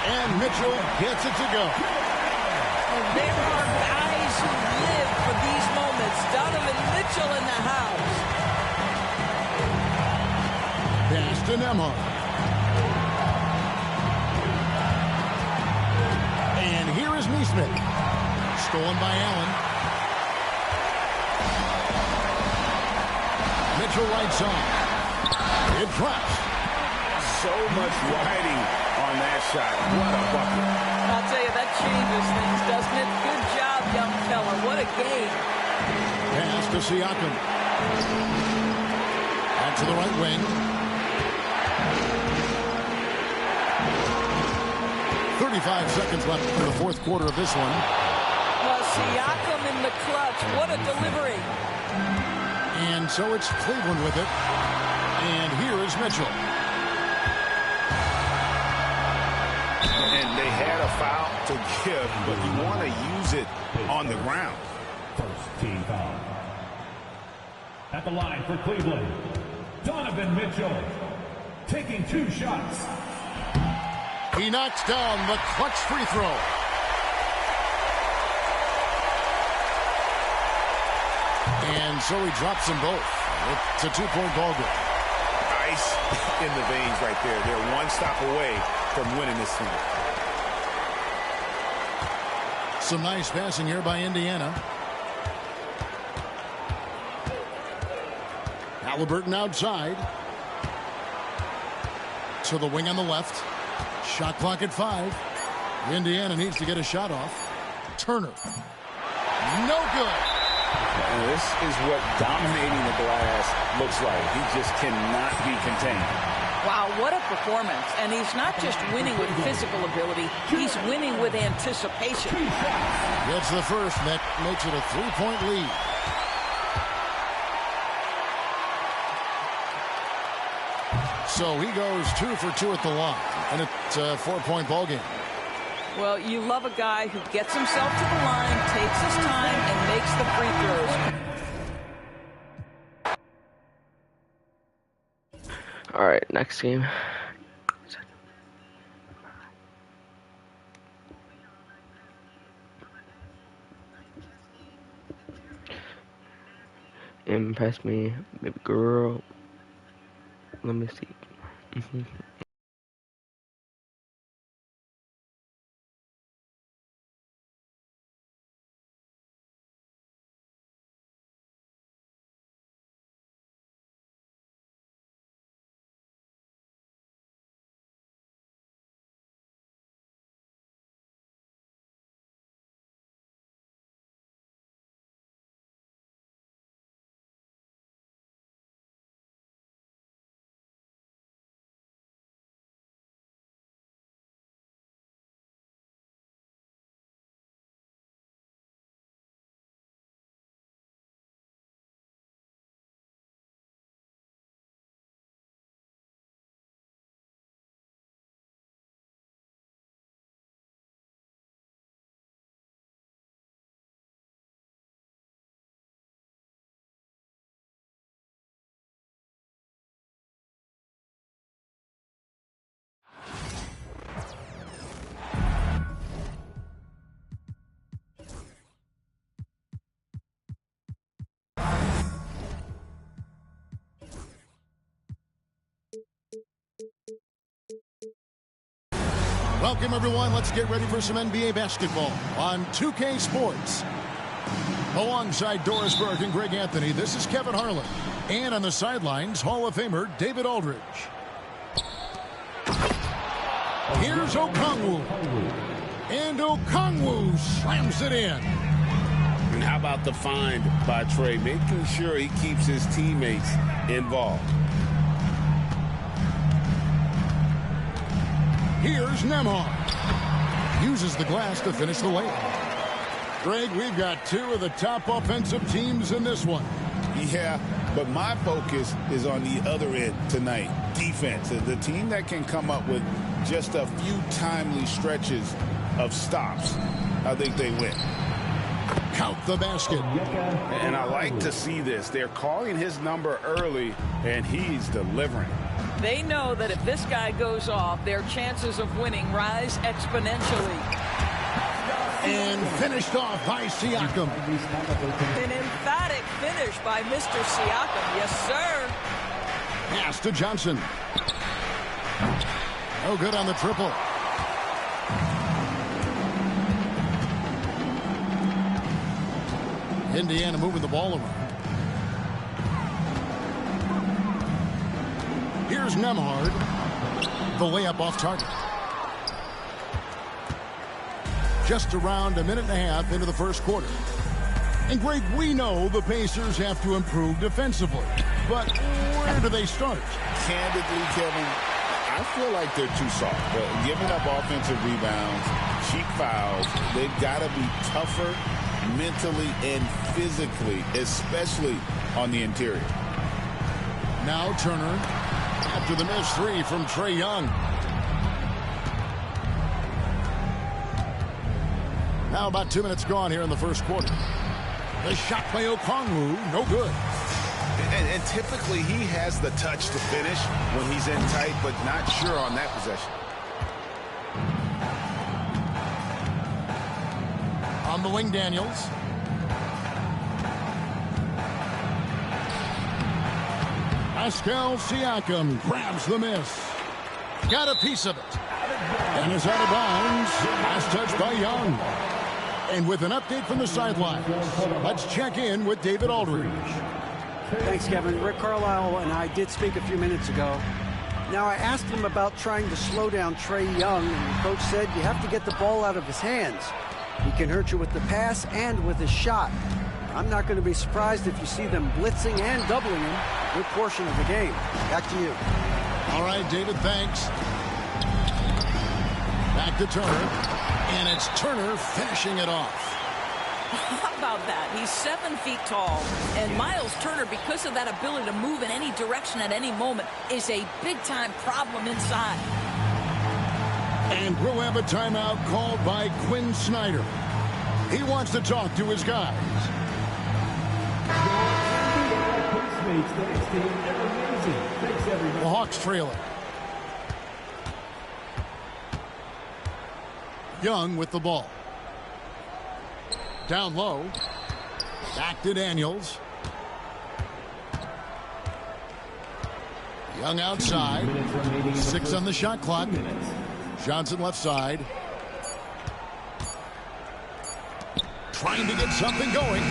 And Mitchell gets it to go. And there are guys who live for these moments. Donovan Mitchell in the house. Pass to Nembhard. And here is Nesmith. Stolen by Allen. Mitchell right side. It drops. So much riding on that shot. What a bucket. I'll tell you, that changes things, doesn't it? Good job, young fella. What a game. Pass to Siakam. Out to the right wing. 35 seconds left in the fourth quarter of this one. Well, Siakam in the clutch. What a delivery. And so it's Cleveland with it. And here is Mitchell. And they had a foul to give, but you want to use it on the ground. First team foul. At the line for Cleveland, Donovan Mitchell taking 2 shots. He knocks down the clutch free throw. And so he drops them both. It's a 2-point ball game. Ice in the veins right there. They're one stop away from winning this thing. Some nice passing here by Indiana. Halliburton outside. To the wing on the left. Shot clock at 5. Indiana needs to get a shot off. Turner. No good. And this is what dominating the glass looks like. He just cannot be contained. Wow, what a performance. And he's not just winning with physical ability, he's winning with anticipation. Gets the first, that makes it a 3-point lead. So he goes 2 for 2 at the line, and it's a 4-point ball game. Well, you love a guy who gets himself to the line, takes his time, and makes the free throws. All right, next game. Impress me, baby girl. Let me see. Welcome, everyone. Let's get ready for some NBA basketball on 2K Sports. Alongside Doris Burke and Greg Anthony, this is Kevin Harlan. And on the sidelines, Hall of Famer David Aldridge. Here's Okongwu. And Okongwu slams it in. And how about the find by Trey, making sure he keeps his teammates involved. Here's Nembhard. Uses the glass to finish the layup. Greg, we've got two of the top offensive teams in this one. Yeah, but my focus is on the other end tonight. Defense. The team that can come up with just a few timely stretches of stops, I think they win. Count the basket. And I like to see this. They're calling his number early, and he's delivering. They know that if this guy goes off, their chances of winning rise exponentially. And finished off by Siakam. An emphatic finish by Mr. Siakam. Yes, sir. Pass to Johnson. Oh, good on the triple. Indiana moving the ball around. Here's Nembhard. The layup off target. Just around a minute and a half into the first quarter. And Greg, we know the Pacers have to improve defensively. But where do they start? Candidly, Kevin, I feel like they're too soft. Giving up offensive rebounds, cheap fouls, they've got to be tougher mentally and physically, especially on the interior. Now Turner after the missed three from Trae Young. Now about 2 minutes gone here in the first quarter. The shot by Okongwu, no good. And typically he has the touch to finish when he's in tight, but not sure on that possession. On the wing, Daniels. Pascal Siakam grabs the miss. Got a piece of it. And is out of bounds. Last touch by Young. And with an update from the sidelines, let's check in with David Aldridge. Thanks, Kevin. Rick Carlisle and I did speak a few minutes ago. Now, I asked him about trying to slow down Trae Young, and the coach said you have to get the ball out of his hands. He can hurt you with the pass and with his shot. I'm not going to be surprised if you see them blitzing and doubling him a good portion of the game. Back to you. All right, David, thanks. Back to Turner. And it's Turner finishing it off. How about that? He's 7 feet tall. And Miles Turner, because of that ability to move in any direction at any moment, is a big-time problem inside. And we'll have a timeout called by Quinn Snyder. He wants to talk to his guys. The Hawks trailing. Young with the ball. Down low. Back to Daniels. Young outside. 6 on the shot clock. Johnson left side. Trying to get something going.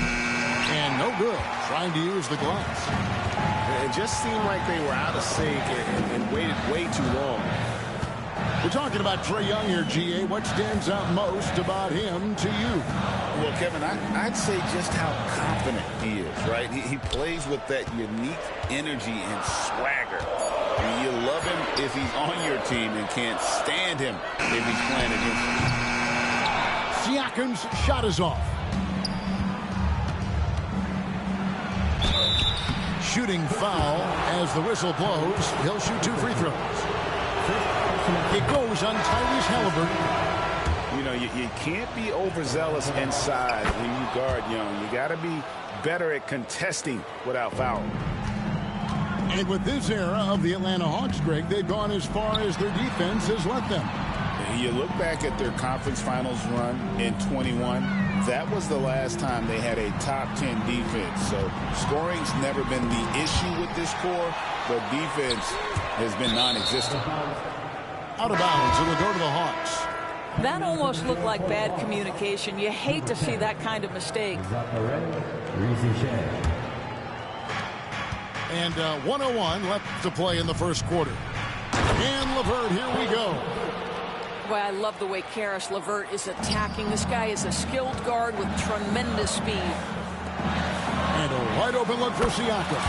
And no good. Trying to use the glass. It just seemed like they were out of sync and waited way too long. We're talking about Trae Young here, GA. What stands out most about him to you? Well, Kevin, I'd say just how confident he is, right? He plays with that unique energy and swagger. I mean, you love him if he's on your team and can't stand him if he's playing against you. Siakam's shot is off. Shooting foul as the whistle blows. He'll shoot 2 free throws. It goes on Tyrese Halliburton. You know, you can't be overzealous inside when you guard Young. You got to be better at contesting without fouling. And with this era of the Atlanta Hawks, Greg, they've gone as far as their defense has let them. You look back at their conference finals run in 21. That was the last time they had a top 10 defense. So scoring's never been the issue with this core, but defense has been non-existent. Out of bounds, it will go to the Hawks. That almost looked like bad communication. You hate to see that kind of mistake. And 1:01 left to play in the first quarter. And LeVert, here we go. Boy, I love the way Karis LeVert is attacking. This guy is a skilled guard with tremendous speed. And a wide open look for Siakam.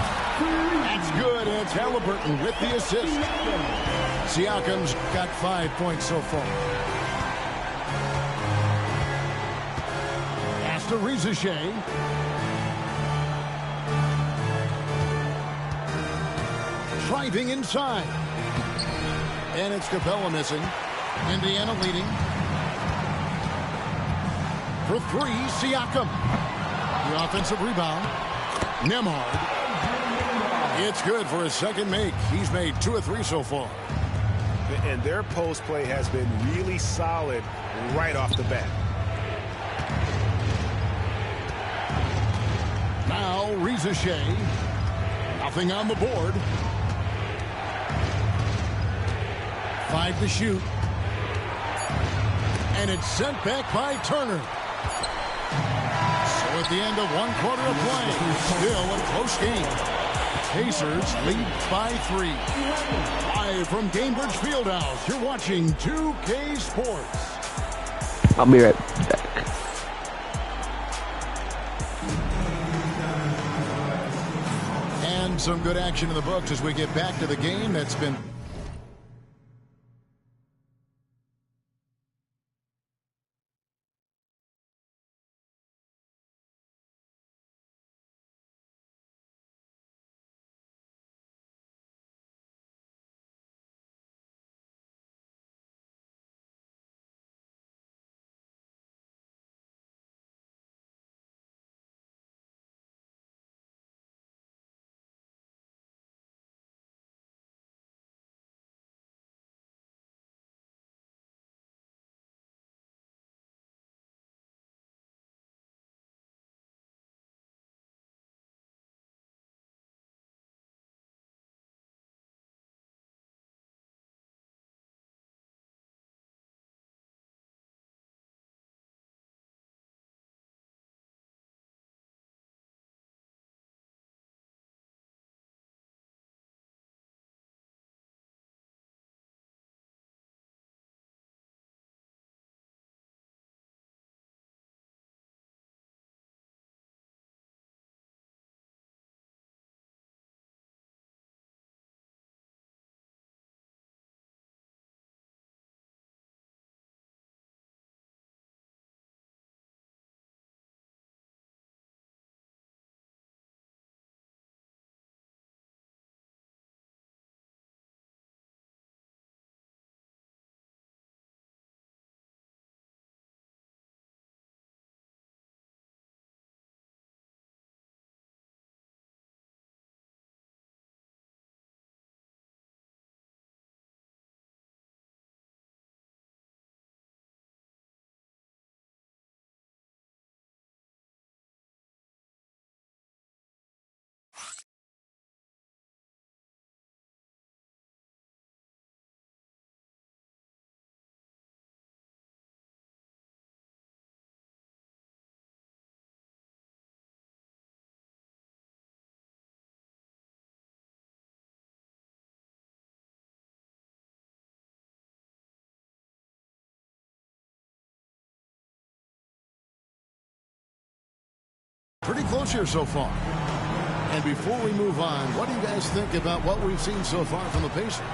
That's good. And it's Halliburton with the assist. Siakam's got 5 points so far. Pass to Rizachet. Driving inside. And it's Capella missing. Indiana leading. For three, Siakam. The offensive rebound. Nembhard. It's good for his second make. He's made 2 of 3 so far. And their post play has been really solid right off the bat. Now Rizachet. Nothing on the board. 5 to shoot. And it's sent back by Turner. So at the end of 1 quarter of play, still a close game. Pacers lead by 3. Live from Gainbridge Fieldhouse, you're watching 2K Sports. I'll be right back. And some good action in the books as we get back to the game that's been... Pretty close here so far. And before we move on, what do you guys think about what we've seen so far from the Pacers?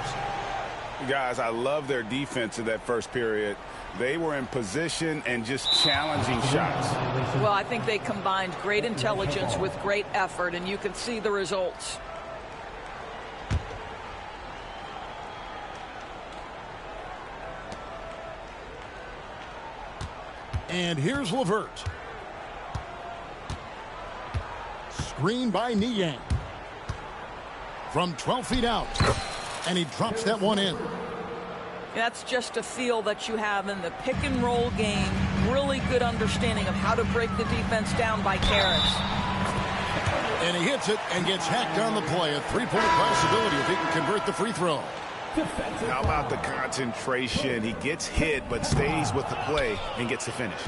Guys, I love their defense in that first period. They were in position and just challenging shots. Well, I think they combined great intelligence with great effort, and you can see the results. And here's LeVert. Screen by Niang. From 12 feet out. And he drops that one in. That's just a feel that you have in the pick and roll game. Really good understanding of how to break the defense down by Karis. And he hits it and gets hacked on the play. A 3-point possibility if he can convert the free throw. How about the concentration? He gets hit, but stays with the play and gets the finish.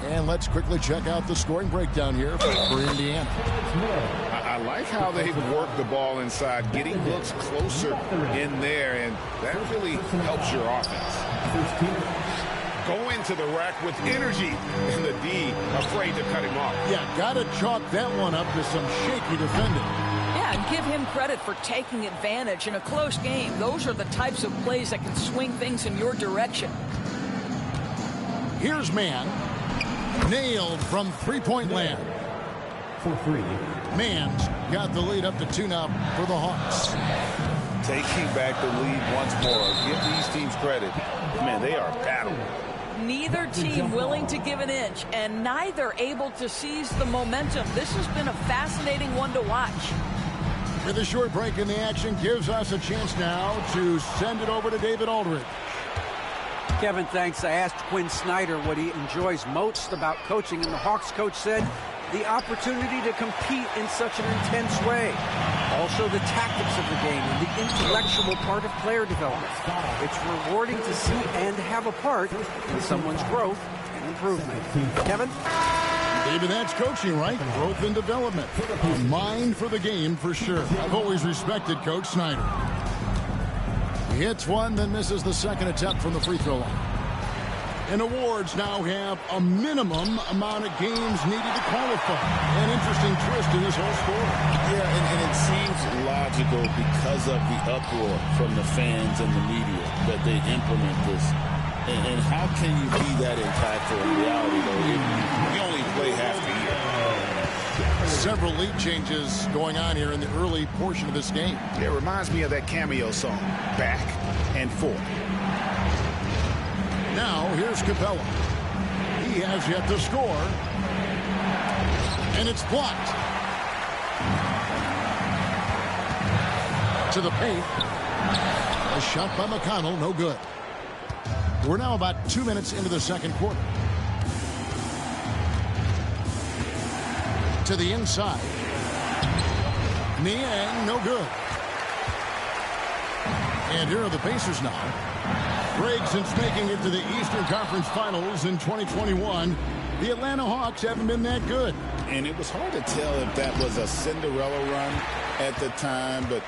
And let's quickly check out the scoring breakdown here for Indiana. I like how they've worked the ball inside, getting looks closer in there, and that really helps your offense. Go into the rack with energy, and the D afraid to cut him off. Yeah, got to chalk that one up to some shaky defending. Yeah, and give him credit for taking advantage in a close game. Those are the types of plays that can swing things in your direction. Here's Mann. Nailed from three-point land. For three. Mann's got the lead up to 2 now for the Hawks. Taking back the lead once more. Give these teams credit. Man, they are battling. Neither team willing to give an inch, and neither able to seize the momentum. This has been a fascinating one to watch. With a short break in the action, gives us a chance now to send it over to David Aldridge. Kevin, thanks. I asked Quinn Snyder what he enjoys most about coaching, and the Hawks coach said the opportunity to compete in such an intense way. Also the tactics of the game and the intellectual part of player development. It's rewarding to see and have a part in someone's growth and improvement. Kevin? David, that's coaching, right? Growth and development. A mind for the game for sure. I've always respected Coach Snyder. He hits one, then misses the second attempt from the free throw line. And awards now have a minimum amount of games needed to qualify. An interesting twist in this whole story. Yeah, and it seems logical because of the uproar from the fans and the media that they implement this. And how can you be that impactful in reality, though, if you only play half the year? Several lead changes going on here in the early portion of this game. It reminds me of that Cameo song, Back and Forth. Now, here's Capella. He has yet to score. And it's blocked. To the paint. A shot by McConnell, no good. We're now about 2 minutes into the second quarter. To the inside. Niang, no good. And here are the Pacers now. Greg, since making it to the Eastern Conference Finals in 2021, the Atlanta Hawks haven't been that good. And it was hard to tell if that was a Cinderella run at the time, but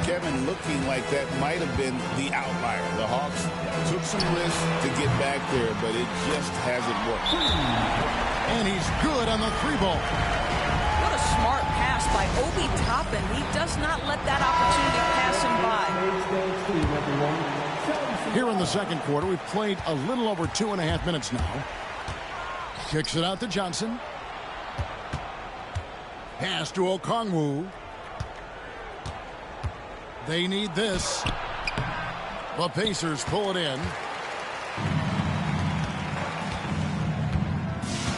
Kevin, looking like that might have been the outlier. The Hawks took some risks to get back there, but it just hasn't worked. And he's good on the 3-ball. What a smart pass by Obi Toppin. He does not let that opportunity pass him by. Here in the second quarter, we've played a little over 2.5 minutes now. Kicks it out to Johnson. Pass to Okongwu. They need this. The Pacers pull it in.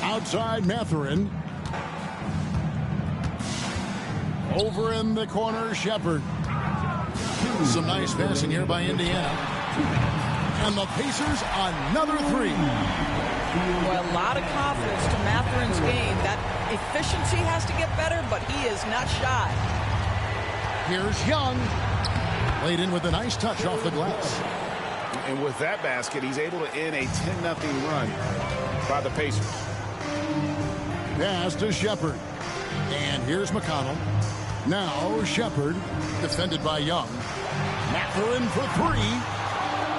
Outside Mathurin. Over in the corner, Shepard. Some nice passing here by Indiana. And the Pacers, another 3. Well, a lot of confidence to Mathurin's game. That efficiency has to get better, but he is not shy. Here's Young. Laid in with a nice touch off the glass. And with that basket, he's able to end a 10-0 run by the Pacers. Pass to Shepard. And here's McConnell. Now Shepard, defended by Young. Mathurin for 3.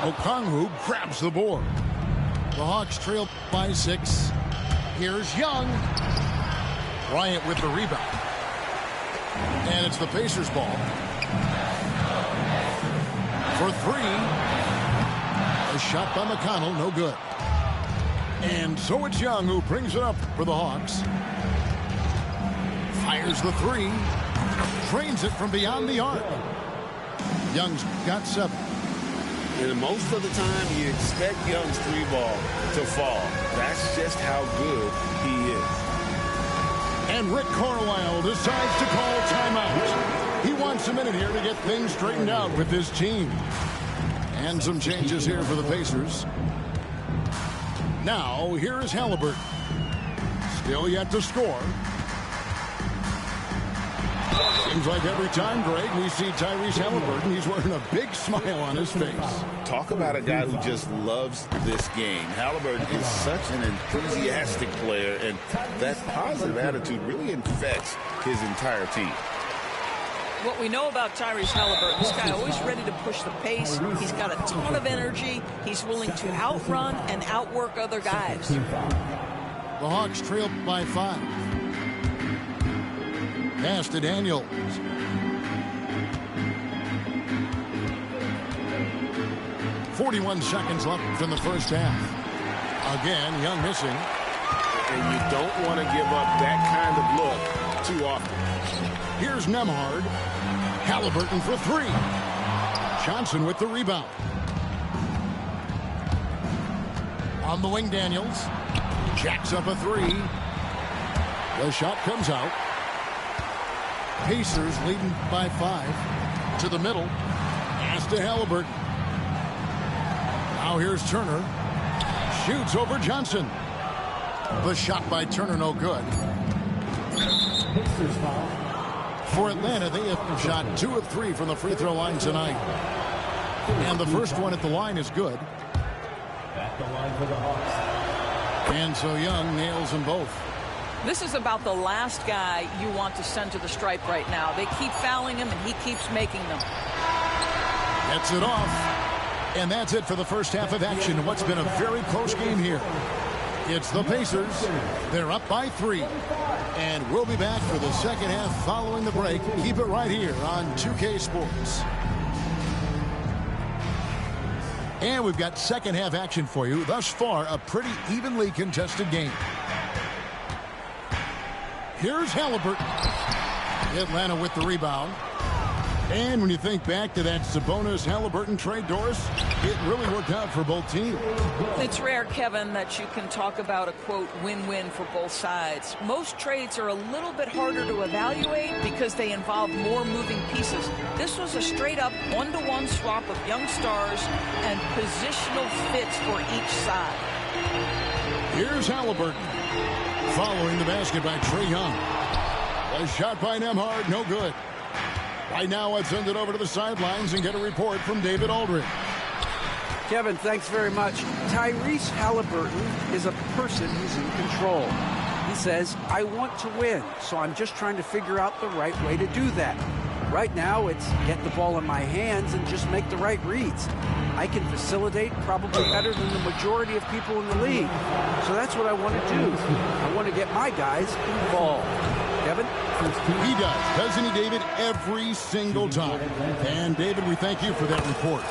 Okongwu grabs the board. The Hawks trail by 6. Here's Young. Bryant with the rebound. And it's the Pacers ball. For 3. A shot by McConnell, no good. And so it's Young who brings it up for the Hawks. Fires the 3. Drains it from beyond the arc. Young's got 7. And most of the time, you expect Young's 3-ball to fall. That's just how good he is. And Rick Carlisle decides to call timeout. He wants a minute here to get things straightened out with his team. And some changes here for the Pacers. Now, here is Halliburton. Still yet to score. Seems like every time, Greg, we see Tyrese Halliburton, he's wearing a big smile on his face. Talk about a guy who just loves this game. Halliburton is such an enthusiastic player, and that positive attitude really infects his entire team. What we know about Tyrese Halliburton, this guy always ready to push the pace. He's got a ton of energy. He's willing to outrun and outwork other guys. The Hawks trail by 5. Pass to Daniels. .41 seconds left in the first half. Again, Young missing. And you don't want to give up that kind of look too often. Here's Nembhard. Halliburton for 3. Johnson with the rebound. On the wing, Daniels. Jacks up a 3. The shot comes out. Pacers leading by 5. To the middle. Pass to Halliburton. Now here's Turner. Shoots over Johnson. The shot by Turner no good. For Atlanta, they have shot 2 of 3 from the free throw line tonight. And the first one at the line is good. At the line for the Hawks. And so Young nails them both. This is about the last guy you want to send to the stripe right now. They keep fouling him, and he keeps making them. Gets it off. And that's it for the first half of action in what's been a very close game here. It's the Pacers. They're up by 3. And we'll be back for the second half following the break. Keep it right here on 2K Sports. And we've got second half action for you. Thus far, a pretty evenly contested game. Here's Halliburton. Atlanta with the rebound. And when you think back to that Sabonis-Halliburton trade, Doris, it really worked out for both teams. It's rare, Kevin, that you can talk about a, quote, win-win for both sides. Most trades are a little bit harder to evaluate because they involve more moving pieces. This was a straight-up one-to-one swap of young stars and positional fits for each side. Here's Halliburton. Following the basket by Trae Young. A shot by Nembhard, no good. Right now, let's send it over to the sidelines and get a report from David Aldridge. Kevin, thanks very much. Tyrese Halliburton is a person who's in control. He says, I want to win, so I'm just trying to figure out the right way to do that. Right now, it's get the ball in my hands and just make the right reads. I can facilitate probably better than the majority of people in the league. So that's what I want to do. I want to get my guys involved. Kevin? He does, doesn't he, David? Every single time. And, David, we thank you for that report.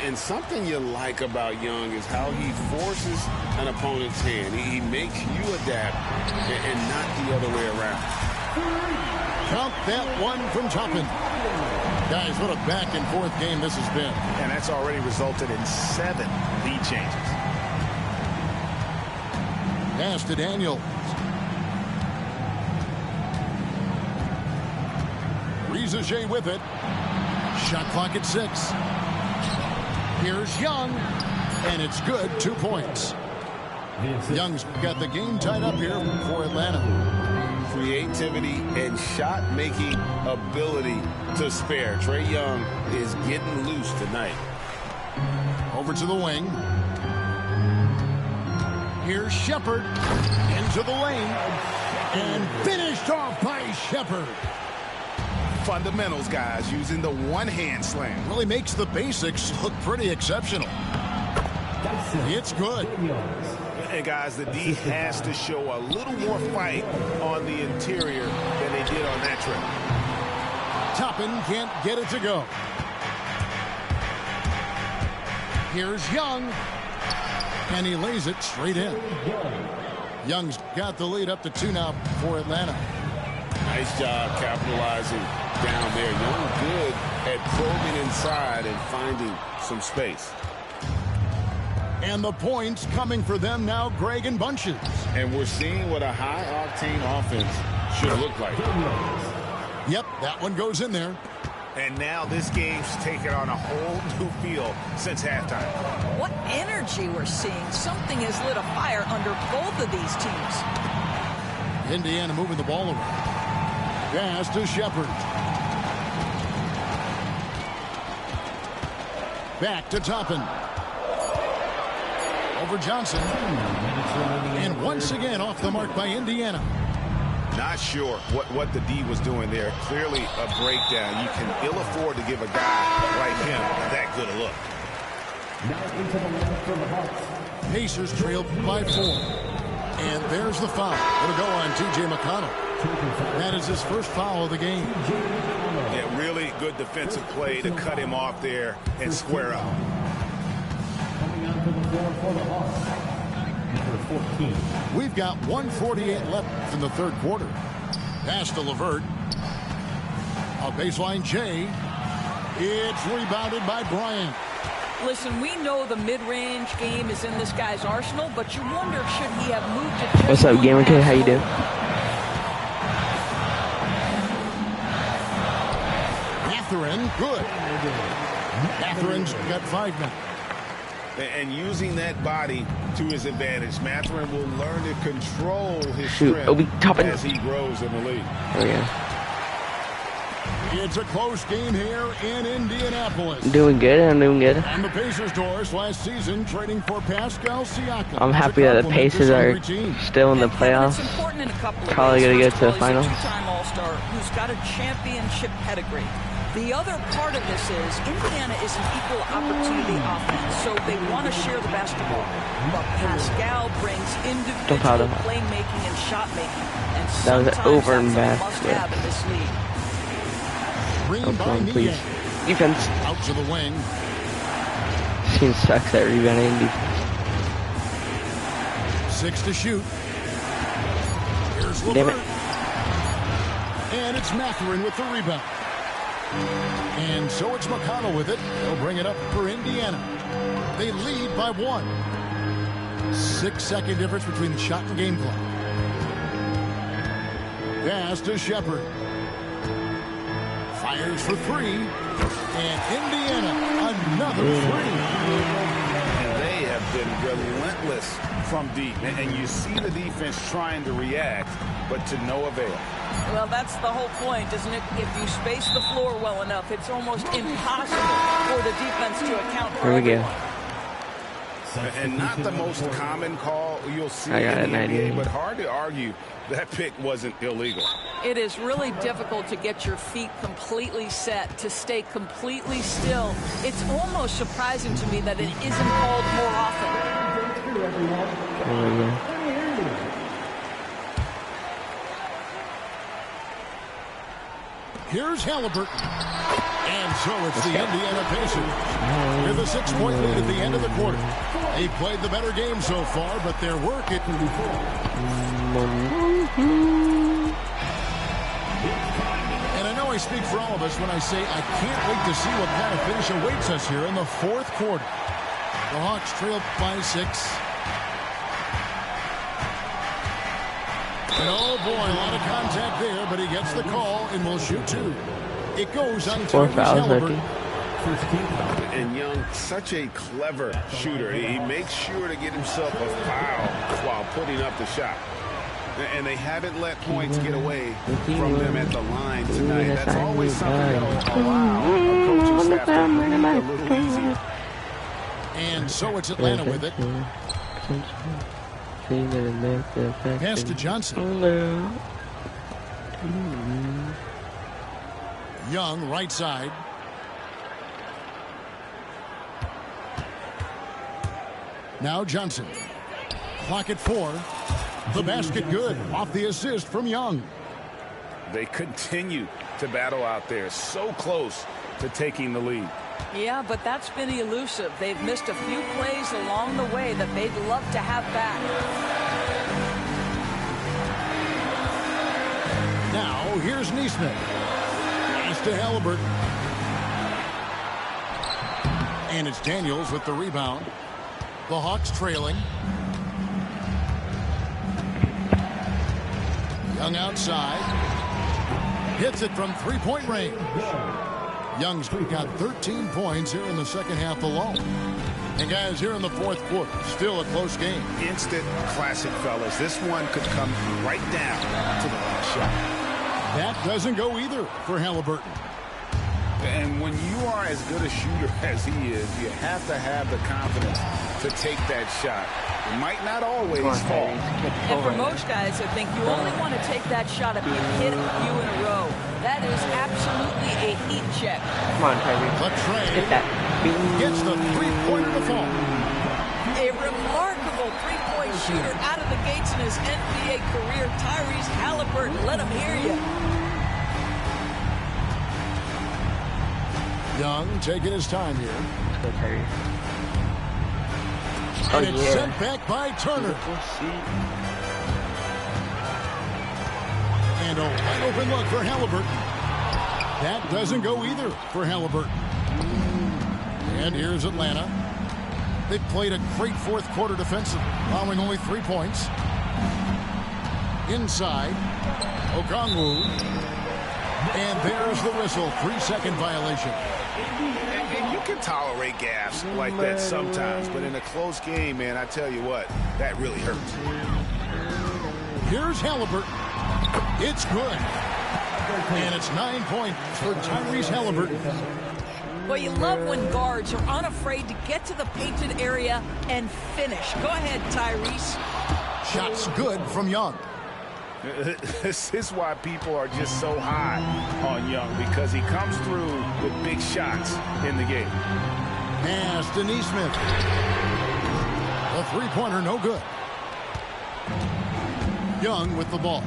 And something you like about Young is how he forces an opponent's hand. He makes you adapt and not the other way around. Count that one from Toppin. Guys, what a back-and-forth game this has been. And that's already resulted in 7 lead changes. Pass to Daniels. Riza with it. Shot clock at 6. Here's Young. And it's good. 2 points. Young's got the game tied up here for Atlanta. Creativity and shot-making ability to spare. Trae Young is getting loose tonight. Over to the wing. Here's Shepherd into the lane. And finished off by Shepherd. Fundamentals, guys, using the one-hand slam. Really makes the basics look pretty exceptional. It's good. And, guys, the D has to show a little more fight on the interior than they did on that trip. Toppin can't get it to go. Here's Young. And he lays it straight in. Young's got the lead up to 2 now for Atlanta. Nice job capitalizing down there. Young good at probing inside and finding some space. And the points coming for them now, Greg, in bunches. And we're seeing what a high-octane offense should look like. Yep, that one goes in there. And now this game's taken on a whole new feel since halftime. What energy we're seeing. Something has lit a fire under both of these teams. Indiana moving the ball around. Pass to Shepard. Back to Toppin. Over Johnson. And once again off the mark by Indiana. Not sure what the D was doing there. Clearly a breakdown. You can ill afford to give a guy like him that good a look. Pacers trail by 4. And there's the foul. It'll go on T.J. McConnell. That is his first foul of the game. Yeah, really good defensive play to cut him off there and square out. Coming onto the floor for the Hawks, number 14. We've got 1:48 left in the third quarter. Pass to LeVert. A baseline J. It's rebounded by Bryant. Listen, we know the mid-range game is in this guy's arsenal, but you wonder, should he have moved to just What's up, Gamer Kid? How you doing? Mathurin, good. Mathurin's got 5 now. And using that body to his advantage, Mathurin will learn to control his Shoot, strength as he grows in the league. Oh, yeah. It's a close game here in Indianapolis. Doing good. I'm doing good. And the Pacers doors last season trading for Pascal Siakam. I'm happy that the Pacers are still in the playoffs. Probably going to get to the final. Two-time All-Star who's got a championship pedigree. The other part of this is Indiana is an equal opportunity offense, so they want to share the basketball. But Pascal brings individual playmaking and shot making, and sometimes that's a must-have in this league. Come please. Defense. Out to the wing. Team sucks at rebounding defense. 6 to shoot. Here's Damn LeVert. it. And it's Mathurin with the rebound. And so it's McConnell with it. They'll bring it up for Indiana. They lead by 1. 6-second difference between the shot and game clock. Pass to Shepard. Fires for 3. And Indiana, another 3. And they have been relentless from deep. And you see the defense trying to react, but to no avail. Well, that's the whole point, isn't it? If you space the floor well enough, it's almost impossible for the defense to account for everyone. And not the most common call you'll see in the NBA, but hard to argue that pick wasn't illegal. It is really difficult to get your feet completely set, to stay completely still. It's almost surprising to me that it isn't called more often. Here's Halliburton. And so it's the Indiana Pacers with a 6-point lead at the end of the quarter. They played the better game so far, but their work it can be full. And I know I speak for all of us when I say I can't wait to see what kind of finish awaits us here in the fourth quarter. The Hawks trail by 6. And oh boy, a lot of contact there, but he gets the call and will shoot 2. It goes on Tyrese Halliburton. And Young, such a clever shooter. He makes sure to get himself a foul while putting up the shot. And they haven't let points get away from them at the line tonight. That's always something that'll allow a coaching staff to make it a little easier. And so it's Atlanta with it. Pass to Johnson. Young, right side. Now Johnson. Clock at 4. The basket good. Off the assist from Young. They continue to battle out there. So close to taking the lead. Yeah, but that's been elusive. They've missed a few plays along the way that they'd love to have back. Now, here's Neesmith. Pass to Halliburton. And it's Daniels with the rebound. The Hawks trailing. Young outside. Hits it from three-point range. Young's got 13 points here in the second half alone. And guys, here in the fourth quarter, still a close game. Instant classic, fellas. This one could come right down to the last shot. That doesn't go either for Halliburton. And when you are as good a shooter as he is, you have to have the confidence to take that shot. It might not always fall. And for most guys, I think you only want to take that shot if you hit a few in a row. That is absolutely a heat check. Come on, Tyrese. Latrey Get that. gets the three-pointer to fall. A remarkable three-point shooter out of the gates in his NBA career, Tyrese Halliburton. Let him hear you. Young taking his time here. Let's go, Tyrese. And it's sent back by Turner. And a wide open look for Halliburton. That doesn't go either for Halliburton. And here's Atlanta. They've played a great fourth quarter defensively, allowing only 3 points. Inside, Okongwu. And there's the whistle, 3-second violation. And you can tolerate gaffes like that sometimes, but in a close game, man, I tell you what, that really hurts. Here's Halliburton. It's good. And it's 9 points for Tyrese Halliburton. Well, you love when guards are unafraid to get to the painted area and finish. Go ahead, Tyrese. Shots good from Young. This is why people are just so high on Young, because he comes through with big shots in the game. Pass to Nesmith. A three-pointer, no good. Young with the ball.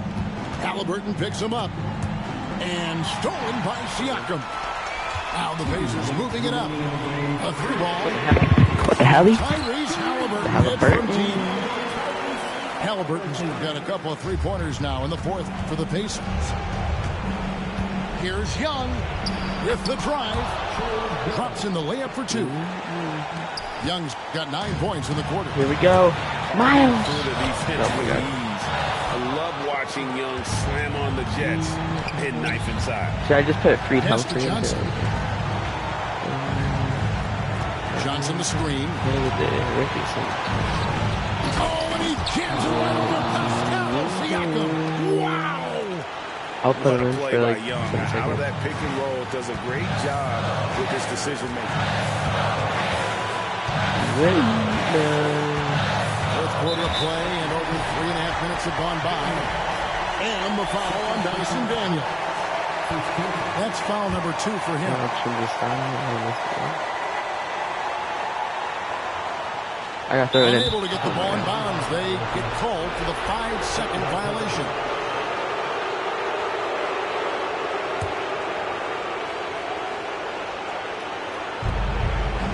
Halliburton picks him up. And stolen by Siakam. Now the Pacers moving it up. A three ball. What the hell? Tyrese Halliburton. Halliburton's got a couple of three-pointers now in the fourth for the Pacers. Here's Young with the drive. Drops in the layup for 2. Young's got 9 points in the quarter. Here we go. Miles. I love watching Young slam on the Jets and knife inside. Should I just put a free thumb for him? Johnson the screen. Oh, and he jams it right over Pascal Siakam. Wow! I'll put him in for like Young. Out of that pick and roll, does a great job with his decision making. Fourth quarter play, and over 3.5 minutes have gone by. And the foul on Dyson Daniel. That's foul number 2 for him. I got to throw it in. Unable to get the ball in bounds. They get called for the 5-second violation.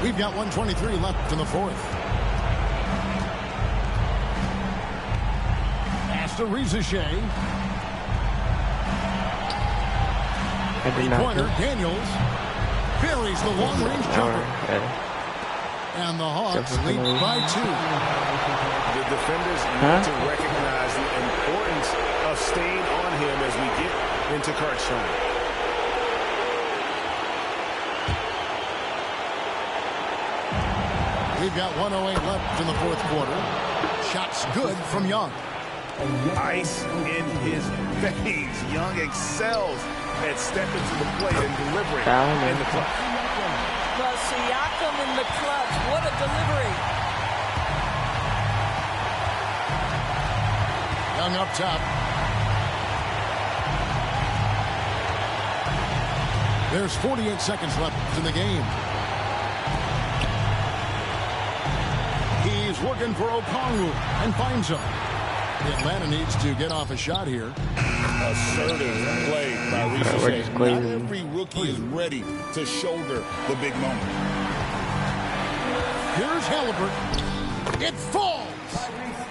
We've got 1:23 left in the fourth. Pass to Rizachet. Three-pointer, Daniels buries the long-range jumper. And the Hawks lead by 2. The defenders need to recognize the importance of staying on him as we get into crunch time. We've got 1:08 left in the fourth quarter. Shots good from Young. Ice in his veins. Young excels at stepping to the plate and delivering in the clutch. Well, Siakam in the clutch. What a delivery. Young up top. There's 48 seconds left in the game. He's looking for Okongwu and finds him. Atlanta needs to get off a shot here. Assertive play by Rizachet. Not every rookie is ready to shoulder the big moment. Here's Halliburton. It falls.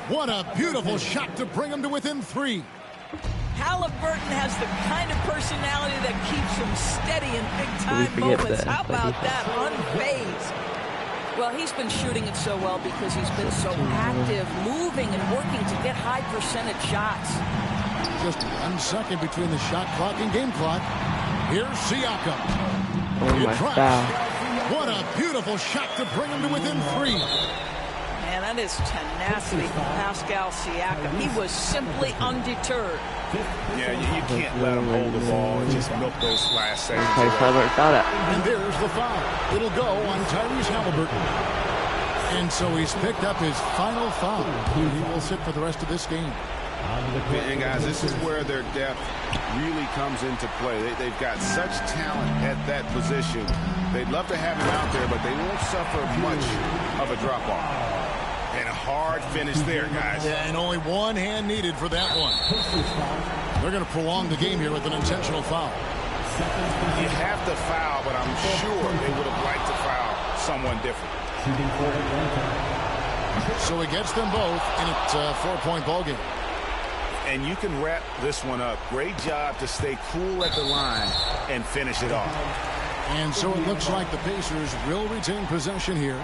What a beautiful shot to bring him to within 3. Halliburton has the kind of personality that keeps him steady in big-time moments. How about that? Unfazed. Well, he's been shooting it so well because he's been so active, moving and working to get high percentage shots. Just 1 second between the shot clock and game clock. Here's Siakam. Oh my God. What a beautiful shot to bring him to within 3. Man, That is tenacity from Pascal Siakam. He was simply undeterred. Yeah, you can't let him hold the ball and just milk those last seconds. And there's the foul. It'll go on Tyrese Halliburton. And so he's picked up his final foul. He will sit for the rest of this game. And guys, this is where their depth really comes into play. They've got such talent at that position. They'd love to have him out there, but they won't suffer much of a drop-off. And a hard finish there, guys. Yeah, and only one hand needed for that one. They're going to prolong the game here with an intentional foul. You have to foul, but I'm sure they would have liked to foul someone different. So he gets them both in a 4-point ball game. And you can wrap this one up. Great job to stay cool at the line and finish it off. And so it looks like the Pacers will retain possession here.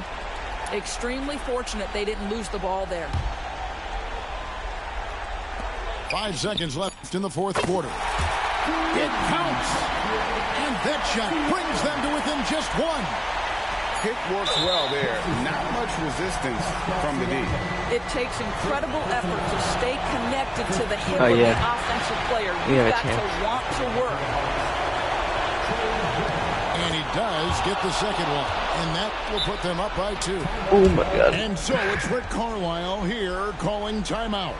Extremely fortunate they didn't lose the ball there. 5 seconds left in the fourth quarter. It counts. And that shot brings them to within just one. Pick works well there. Not much resistance from the D. It takes incredible effort to stay connected to the hip of the offensive player. You've got to want to work. And he does get the second one. And that will put them up by 2. Oh, my God. And so it's Rick Carlisle here calling timeout.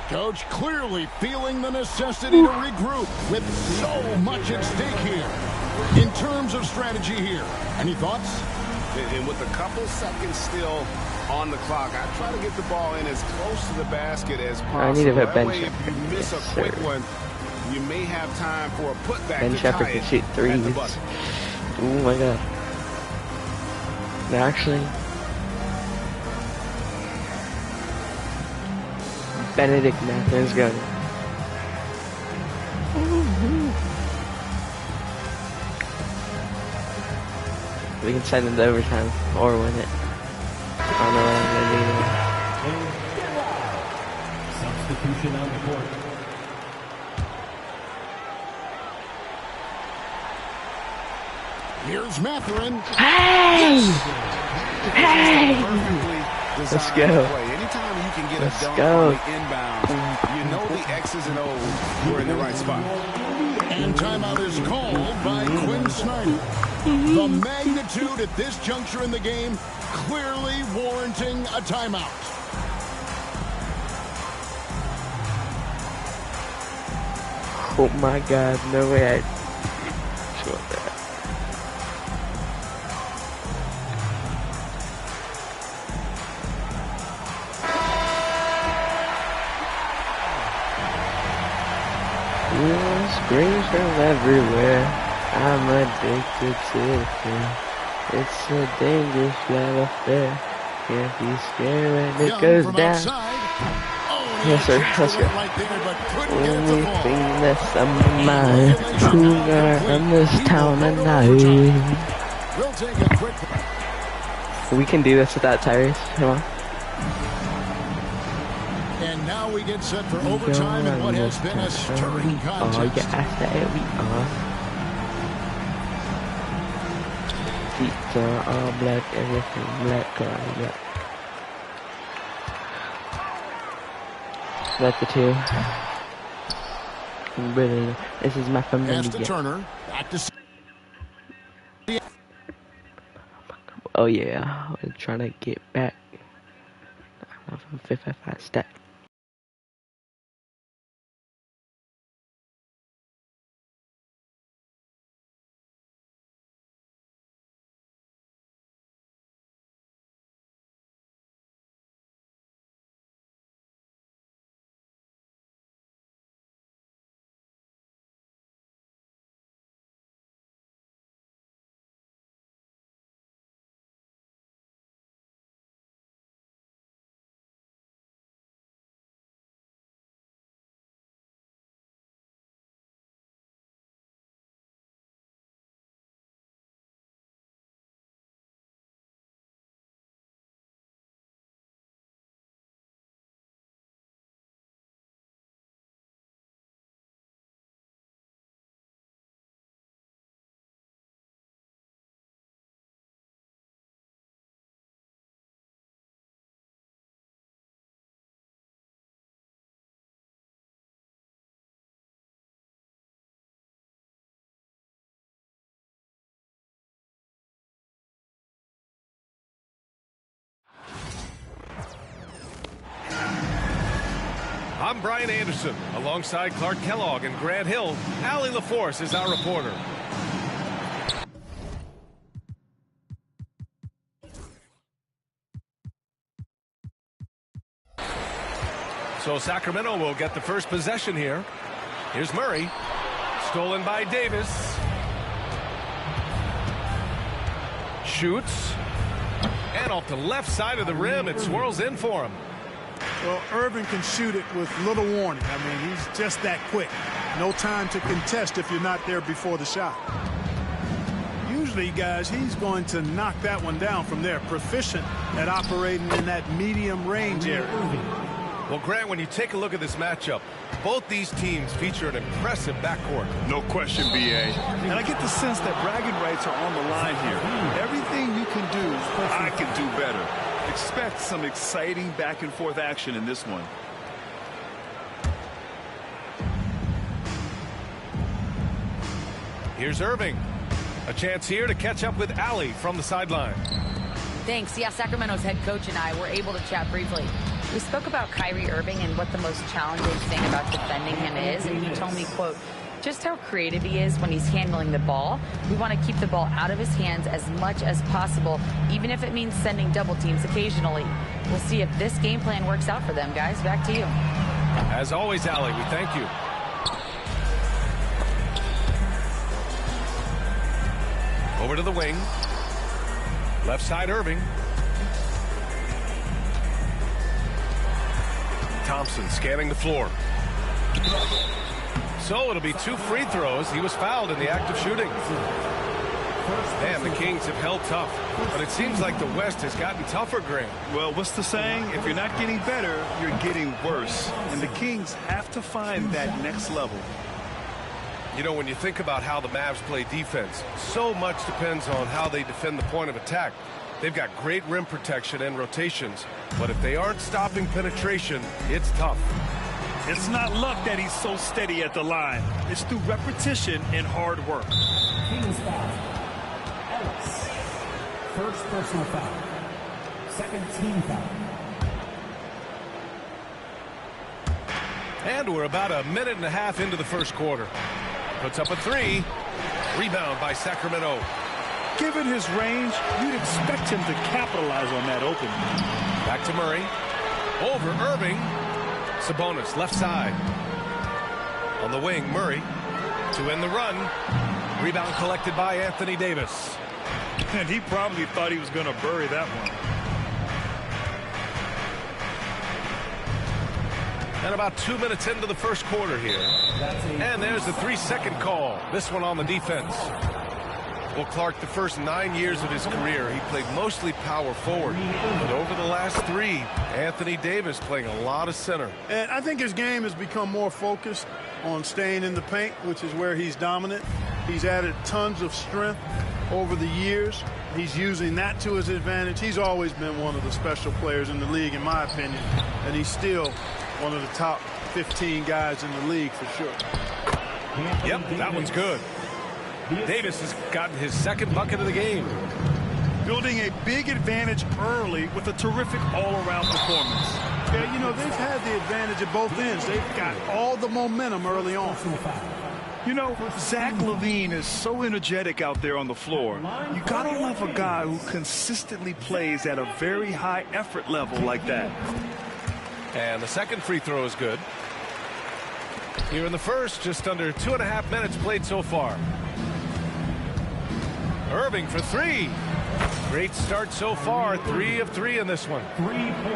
Coach clearly feeling the necessity to regroup with so much at stake here. In terms of strategy here, any thoughts? And with a couple seconds still on the clock, I try to get the ball in as close to the basket as possible. I need to that bench way, if you miss a quick one, you may have time for a putback Ben to Shepherd tie can it shoot threes. at the buzzer. Oh my God. No, actually, Benedict Mathurin's got it. We can send it to overtime or win it. I don't know what I'm gonna do. Substitution on the court. Here's Mathurin. Hey! Hey! Let's go. Anytime you can get a dunk on the inbound, you know the X's and O's were in the right spot. And timeout is called by Quinn Snyder. The magnitude at this juncture in the game clearly warranting a timeout. Oh my God, no way I showed that. Screams from everywhere. I'm addicted to it. It's a dangerous love affair. Can't be scared when it goes down. Yes, sir. Let's go. Only thing that's on my mind. Cougar in this town tonight. We can do this without Tyrese. Come on. And now we get set for overtime in what has been a stirring contest. Oh, yeah, there we are. Feet are all black, everything black, yeah. That's the 2. Really, this is my family. Pass to Turner. Back to. Oh yeah, I'm trying to get back. I'm from 5 stack. I'm Brian Anderson. Alongside Clark Kellogg and Grant Hill, Allie LaForce is our reporter. So Sacramento will get the first possession here. Here's Murray. Stolen by Davis. Shoots. And off the left side of the rim, it swirls in for him. Well, Irving can shoot it with little warning. I mean, he's just that quick. No time to contest if you're not there before the shot. Usually, guys, he's going to knock that one down from there. Proficient at operating in that medium range area. Well, Grant, when you take a look at this matchup, both these teams feature an impressive backcourt. No question, B.A. And I get the sense that bragging rights are on the line here. Everything you can do, I can do better. Expect some exciting back-and-forth action in this one. Here's Irving. A chance here to catch up with Allie from the sideline. Thanks. Yeah, Sacramento's head coach and I were able to chat briefly. We spoke about Kyrie Irving and what the most challenging thing about defending him is, and he told me, quote, just how creative he is when he's handling the ball. We want to keep the ball out of his hands as much as possible, even if it means sending double teams occasionally. We'll see if this game plan works out for them, guys. Back to you. As always, Allie, we thank you. Over to the wing. Left side, Irving. Thompson scanning the floor. So it'll be 2 free throws. He was fouled in the act of shooting. And the Kings have held tough, but it seems like the West has gotten tougher, Grant. Well, what's the saying? If you're not getting better, you're getting worse. And the Kings have to find that next level. You know, when you think about how the Mavs play defense, so much depends on how they defend the point of attack. They've got great rim protection and rotations, but if they aren't stopping penetration, it's tough. It's not luck that he's so steady at the line. It's through repetition and hard work. Kings foul. Ellis. First personal foul. Second team foul. And we're about a minute and a half into the first quarter. Puts up a 3. Rebound by Sacramento. Given his range, you'd expect him to capitalize on that opening. Back to Murray. Over Irving. Sabonis, left side. On the wing, Murray to end the run. Rebound collected by Anthony Davis. And he probably thought he was going to bury that one. And about 2 minutes into the first quarter here. And there's the 3-second call. This one on the defense. Well, Clark, the first 9 years of his career, he played mostly power forward. But over the last 3, Anthony Davis playing a lot of center. And I think his game has become more focused on staying in the paint, which is where he's dominant. He's added tons of strength over the years. He's using that to his advantage. He's always been one of the special players in the league, in my opinion. And he's still one of the top 15 guys in the league for sure. Yep, that one's good. Davis has gotten his second bucket of the game. Building a big advantage early with a terrific all-around performance. Yeah, you know, they've had the advantage at both ends. They've got all the momentum early on. You know, Zach LaVine is so energetic out there on the floor. You got to love a guy who consistently plays at a very high effort level like that. And the second free throw is good. Here in the first, just under 2.5 minutes played so far. Irving for 3. Great start so far. 3 of 3 in this one.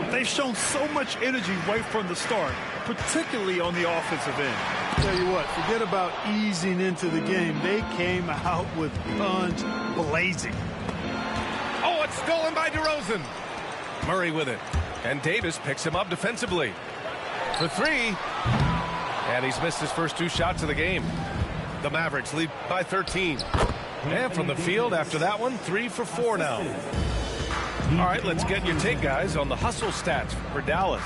They've shown so much energy right from the start, particularly on the offensive end. Tell you what, forget about easing into the game. They came out with guns blazing. Oh, it's stolen by DeRozan. Murray with it. And Davis picks him up defensively. For 3. And he's missed his first 2 shots of the game. The Mavericks lead by 13. And from the field after that one, 3 for 4 now. All right, let's get your take, guys, on the hustle stats for Dallas.